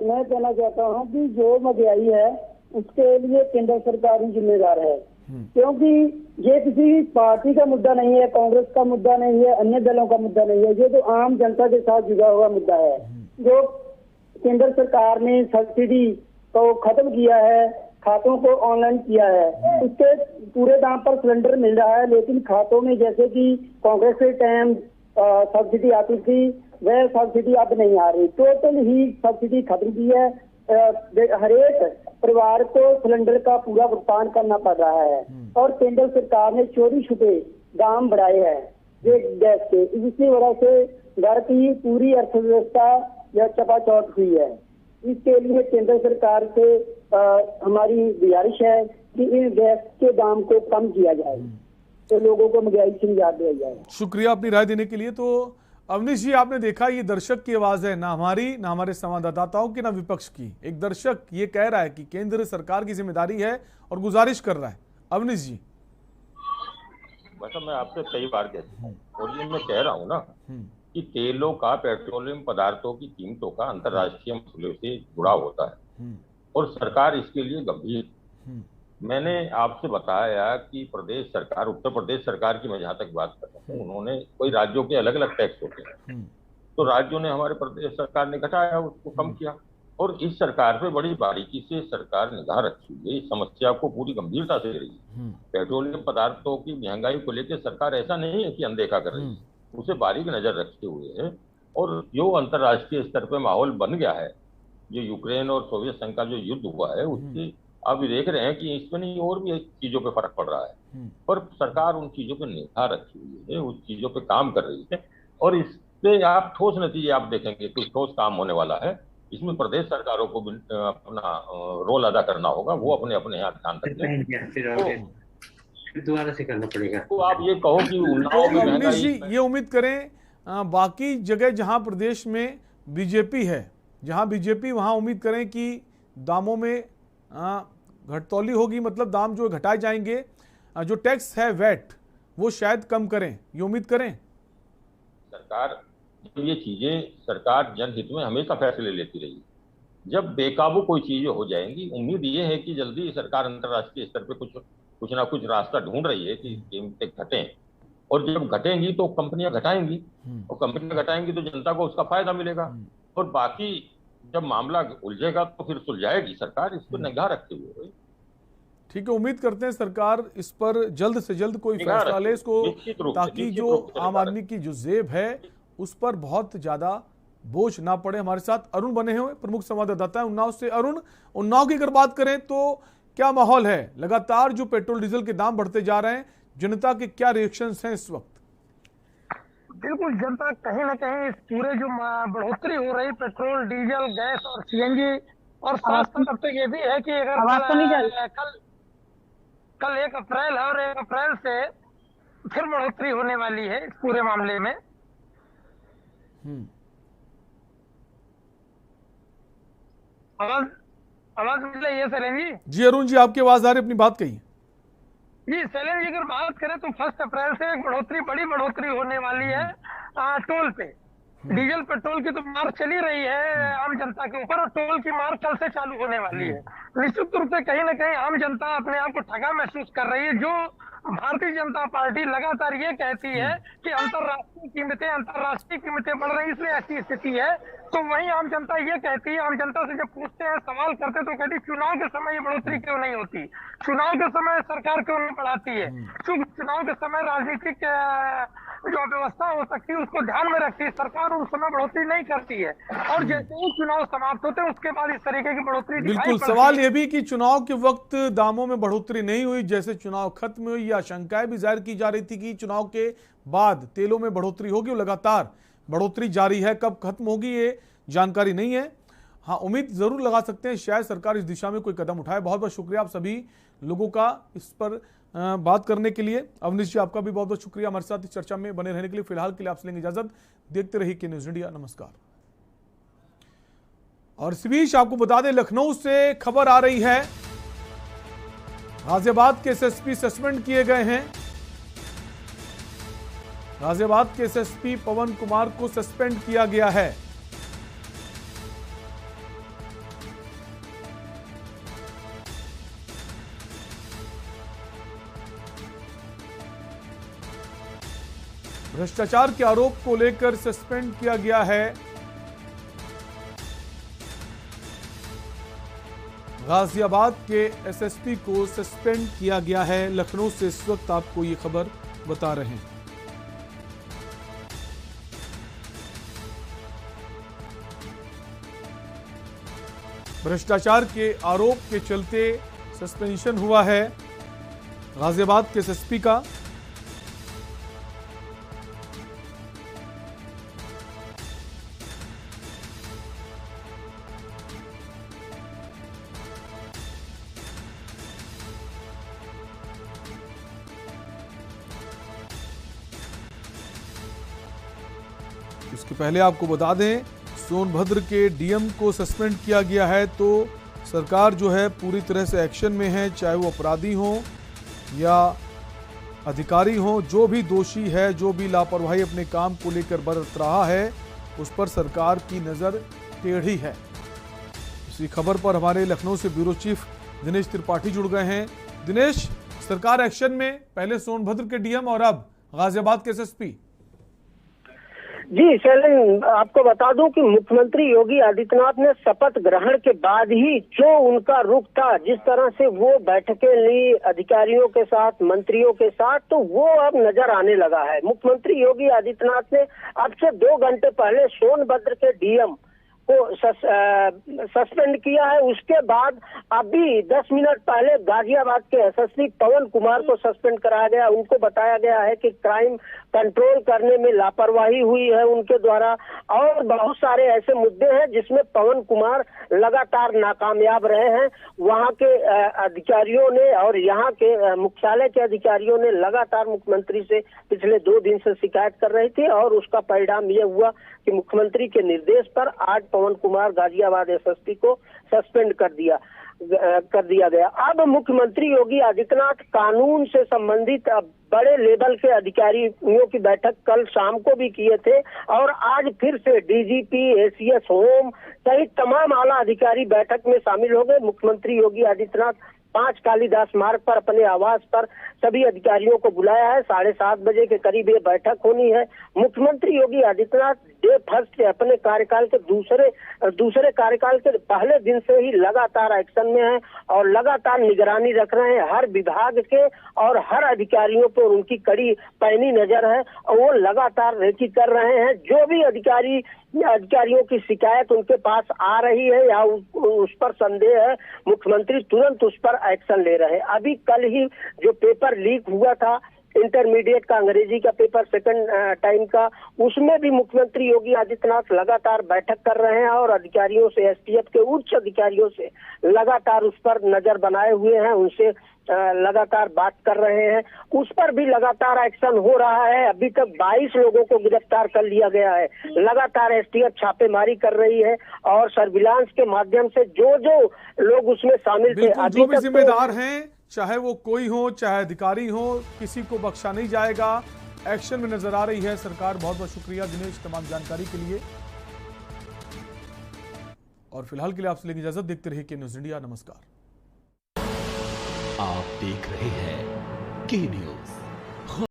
मैं कहना चाहता हूँ कि जो महंगाई है उसके लिए केंद्र सरकार ही जिम्मेदार है, क्योंकि ये किसी पार्टी का मुद्दा नहीं है, कांग्रेस का मुद्दा नहीं है, अन्य दलों का मुद्दा नहीं है, ये तो आम जनता के साथ जुड़ा हुआ मुद्दा है। जो केंद्र सरकार ने सब्सिडी को खत्म किया है, खातों को ऑनलाइन किया है, उसके पूरे दाम पर सिलेंडर मिल रहा है, लेकिन खातों में जैसे कि कांग्रेस के टाइम सब्सिडी आती थी वह सब्सिडी अब नहीं आ रही। टोटल ही सब्सिडी खत्म की है। हरेक परिवार को सिलेंडर का पूरा भुगतान करना पड़ रहा है और केंद्र सरकार ने चोरी छुपे दाम बढ़ाए हैं गैस के। इसी वजह से घर की पूरी अर्थव्यवस्था यह चपाचौट हुई है। इसके लिए केंद्र सरकार से हमारी गुजारिश है कि इन गैस के दाम को कम किया जाए, तो लोगों को महंगाई से निजात दिया जाए। शुक्रिया अपनी राय देने के लिए। तो अवनीश जी, आपने देखा ये दर्शक की आवाज है, ना हमारी ना हमारे संवाददाताओं की ना विपक्ष की। एक दर्शक ये कह रहा है कि केंद्र सरकार की जिम्मेदारी है और गुजारिश कर रहा है। अवनीश जी, वैसे मैं आपसे कई बार कहता हूँ और ये मैं कह रहा हूँ ना कि तेलों का, पेट्रोलियम पदार्थों की कीमतों का अंतर्राष्ट्रीय मसलों से जुड़ा होता है और सरकार इसके लिए गंभीर। मैंने आपसे बताया कि प्रदेश सरकार, उत्तर प्रदेश सरकार की मैं जहां तक बात कर रहा हूँ, उन्होंने कोई राज्यों के अलग अलग टैक्स होते हैं, तो राज्यों ने, हमारे प्रदेश सरकार ने घटाया, उसको कम किया। और इस सरकार पे बड़ी बारीकी से सरकार निगाह रखी हुई है, इस समस्या को पूरी गंभीरता से ले रही है। पेट्रोलियम पदार्थों की महंगाई को लेकर सरकार ऐसा नहीं है कि अनदेखा कर रही है, उसे बारीक नजर रखते हुए है। और जो अंतर्राष्ट्रीय स्तर पर माहौल बन गया है, जो यूक्रेन और सोवियत संघ का जो युद्ध हुआ है, उससे आप देख रहे हैं कि इसमें नहीं और भी चीजों पे फर्क पड़ रहा है, पर सरकार उन चीजों पे निगाह रखी हुई है, उस चीजों पे काम कर रही है और इससे आप ठोस नतीजे आप देखेंगे, कुछ ठोस काम होने वाला है। इसमें प्रदेश सरकारों को अपना रोल अदा करना होगा, वो अपने अपने यहाँ ध्यान रखें। दोबारा से करना पड़ेगा। तो आप ये कहो कि उन्नाव में अवनीश जी, ये उम्मीद करें बाकी जगह जहां प्रदेश में बीजेपी है, जहां बीजेपी, वहां उम्मीद करें कि दामों में घटतौली होगी, मतलब दाम जो घटाए जाएंगे, जो टैक्स है वैट वो शायद कम करें, ये उम्मीद करें। सरकार ये चीजें, सरकार जनहित में हमेशा फैसले लेती रही। जब बेकाबू कोई चीजें हो जाएंगी, उम्मीद ये है कि जल्दी सरकार अंतर्राष्ट्रीय स्तर पे कुछ ना कुछ रास्ता ढूंढ रही है कि कीमतें घटें, और जब घटेंगी तो कंपनियां घटाएंगी, और कंपनियां घटाएंगी तो जनता को उसका फायदा मिलेगा, और बाकी जब मामला उलझेगा तो फिर सुलझाएगी सरकार, इस पर निगाह रखते हुए। ठीक है, उम्मीद करते हैं सरकार इस पर जल्द से जल्द कोई फैसला ले इसको, ताकि जो आम आदमी की जो जेब है उस पर बहुत ज्यादा बोझ ना पड़े। हमारे साथ अरुण बने हुए प्रमुख संवाददाता है उन्नाव से। अरुण, उन्नाव की अगर बात करें तो क्या माहौल है? लगातार जो पेट्रोल डीजल के दाम बढ़ते जा रहे हैं, जनता के क्या रिएक्शंस हैं इस वक्त? बिल्कुल, जनता कहीं ना कहीं इस पूरे जो बढ़ोतरी हो रही पेट्रोल, डीजल, गैस और सीएनजी, और साथ साथ अब तक ये भी है कि अगर कल 1 अप्रैल है और 1 अप्रैल से फिर बढ़ोतरी होने वाली है इस पूरे मामले में। आवाज मिल रही है शैलेंद्र जी? जी अरुण जी, आपकी आवाज आ रही, अपनी बात कही। जी शैलेंद्र जी, अगर बात करें तो 1 अप्रैल से एक बड़ी बढ़ोतरी होने वाली है टोल पे। डीजल पेट्रोल की तो मार चली रही है आम जनता के ऊपर, और टोल की मार कल से चालू होने वाली है। निश्चित रूप से कहीं ना कहीं आम जनता अपने आप को ठगा महसूस कर रही है। जो भारतीय जनता पार्टी लगातार ये कहती है कि अंतर्राष्ट्रीय कीमतें बढ़ रही, इसलिए ऐसी स्थिति है, तो वहीं आम जनता ये कहती है, आम जनता से जब पूछते हैं, सवाल करते तो कहती चुनाव के समय ये बढ़ोतरी क्यों नहीं होती, चुनाव के समय सरकार क्यों नहीं बढ़ाती है, चुनाव के समय राजनीतिक जो व्यवस्था हो सकती है उसको ध्यान में रखती है सरकार, उस समय बढ़ोतरी नहीं करती है, और जैसे ही चुनाव समाप्त होते हैं उसके बाद इस तरीके की बढ़ोतरी बिल्कुल। सवाल ये भी कि चुनाव के वक्त दामों में बढ़ोतरी नहीं हुई, जैसे चुनाव खत्म हुई, या आशंकाएं भी जाहिर की जा रही थी कि चुनाव के बाद तेलों में बढ़ोतरी होगी, और लगातार बढ़ोतरी जारी है। कब खत्म होगी ये जानकारी नहीं है। हाँ, उम्मीद जरूर लगा सकते हैं शायद सरकार इस दिशा में कोई कदम उठाए। बहुत बहुत शुक्रिया आप सभी लोगों का इस पर बात करने के लिए। अवनीश जी, आपका भी बहुत बहुत शुक्रिया हमारे साथ इस चर्चा में बने रहने के लिए। फिलहाल के लिए आपसे लेंगे इजाजत। देखते रहिए के न्यूज़ इंडिया। नमस्कार। और इस बीच आपको बता दें, लखनऊ से खबर आ रही है, गाजियाबाद के एसएसपी सस्पेंड किए गए हैं। गाजियाबाद के एसएसपी पवन कुमार को सस्पेंड किया गया है। भ्रष्टाचार के आरोप को लेकर सस्पेंड किया गया है। गाजियाबाद के एसएसपी को सस्पेंड किया गया है। लखनऊ से इस वक्त आपको ये खबर बता रहे हैं। भ्रष्टाचार के आरोप के चलते सस्पेंशन हुआ है गाजियाबाद के एसएसपी का। इसके पहले आपको बता दें, सोनभद्र के डीएम को सस्पेंड किया गया है। तो सरकार जो है पूरी तरह से एक्शन में है, चाहे वो अपराधी हो या अधिकारी हो। जो भी दोषी है, जो भी लापरवाही अपने काम को लेकर बरत रहा है, उस पर सरकार की नज़र टेढ़ी है। इसी खबर पर हमारे लखनऊ से ब्यूरो चीफ दिनेश त्रिपाठी जुड़ गए हैं। दिनेश, सरकार एक्शन में, पहले सोनभद्र के डीएम और अब गाजियाबाद के एसएसपी। जी शैलेंद्र, आपको बता दूं कि मुख्यमंत्री योगी आदित्यनाथ ने शपथ ग्रहण के बाद ही जो उनका रुख था, जिस तरह से वो बैठकें ली अधिकारियों के साथ, मंत्रियों के साथ, तो वो अब नजर आने लगा है। मुख्यमंत्री योगी आदित्यनाथ ने अब से 2 घंटे पहले सोनभद्र के डीएम को सस्पेंड किया है। उसके बाद अभी 10 मिनट पहले गाजियाबाद के एसएसपी पवन कुमार को सस्पेंड कराया गया। उनको बताया गया है कि क्राइम कंट्रोल करने में लापरवाही हुई है उनके द्वारा, और बहुत सारे ऐसे मुद्दे हैं जिसमें पवन कुमार लगातार नाकामयाब रहे हैं। वहां के अधिकारियों ने और यहाँ के मुख्यालय के अधिकारियों ने लगातार मुख्यमंत्री से पिछले 2 दिन से शिकायत कर रही थी, और उसका परिणाम ये हुआ कि मुख्यमंत्री के निर्देश पर आज पवन कुमार गाजियाबाद एसएसपी को सस्पेंड कर दिया गया। अब मुख्यमंत्री योगी आदित्यनाथ कानून से संबंधित बड़े लेवल के अधिकारियों की बैठक कल शाम को भी किए थे, और आज फिर से डीजीपी, एसीएस होम सहित तमाम आला अधिकारी बैठक में शामिल हो गए। मुख्यमंत्री योगी आदित्यनाथ 5 कालीदास मार्ग पर अपने आवास पर सभी अधिकारियों को बुलाया है। 7:30 बजे के करीब ये बैठक होनी है। मुख्यमंत्री योगी आदित्यनाथ डे फर्स्ट अपने कार्यकाल के दूसरे कार्यकाल के पहले दिन से ही लगातार एक्शन में है और लगातार निगरानी रख रहे हैं। हर विभाग के और हर अधिकारियों पर उनकी कड़ी पैनी नजर है, और वो लगातार रेकी कर रहे हैं। जो भी अधिकारियों की शिकायत उनके पास आ रही है या उस पर संदेह है, मुख्यमंत्री तुरंत उस पर एक्शन ले रहे हैं। अभी कल ही जो पेपर लीक हुआ था, इंटरमीडिएट का अंग्रेजी का पेपर सेकंड टाइम का, उसमें भी मुख्यमंत्री योगी आदित्यनाथ लगातार बैठक कर रहे हैं और अधिकारियों से, एसटीएफ के उच्च अधिकारियों से लगातार उस पर नजर बनाए हुए हैं, उनसे लगातार बात कर रहे हैं। उस पर भी लगातार एक्शन हो रहा है। अभी तक 22 लोगों को गिरफ्तार कर लिया गया है। लगातार एसटीएफ छापेमारी कर रही है और सर्विलांस के माध्यम से जो लोग उसमें शामिल थे, अभी जो भी जिम्मेदार हैं, चाहे वो कोई हो, चाहे अधिकारी हो, किसी को बख्शा नहीं जाएगा। एक्शन में नजर आ रही है सरकार। बहुत बहुत शुक्रिया दिनेश तमाम जानकारी के लिए। और फिलहाल के लिए आपसे लेंगे इजाजत। देखते रहिए के न्यूज इंडिया। नमस्कार। आप देख रहे हैं के न्यूज।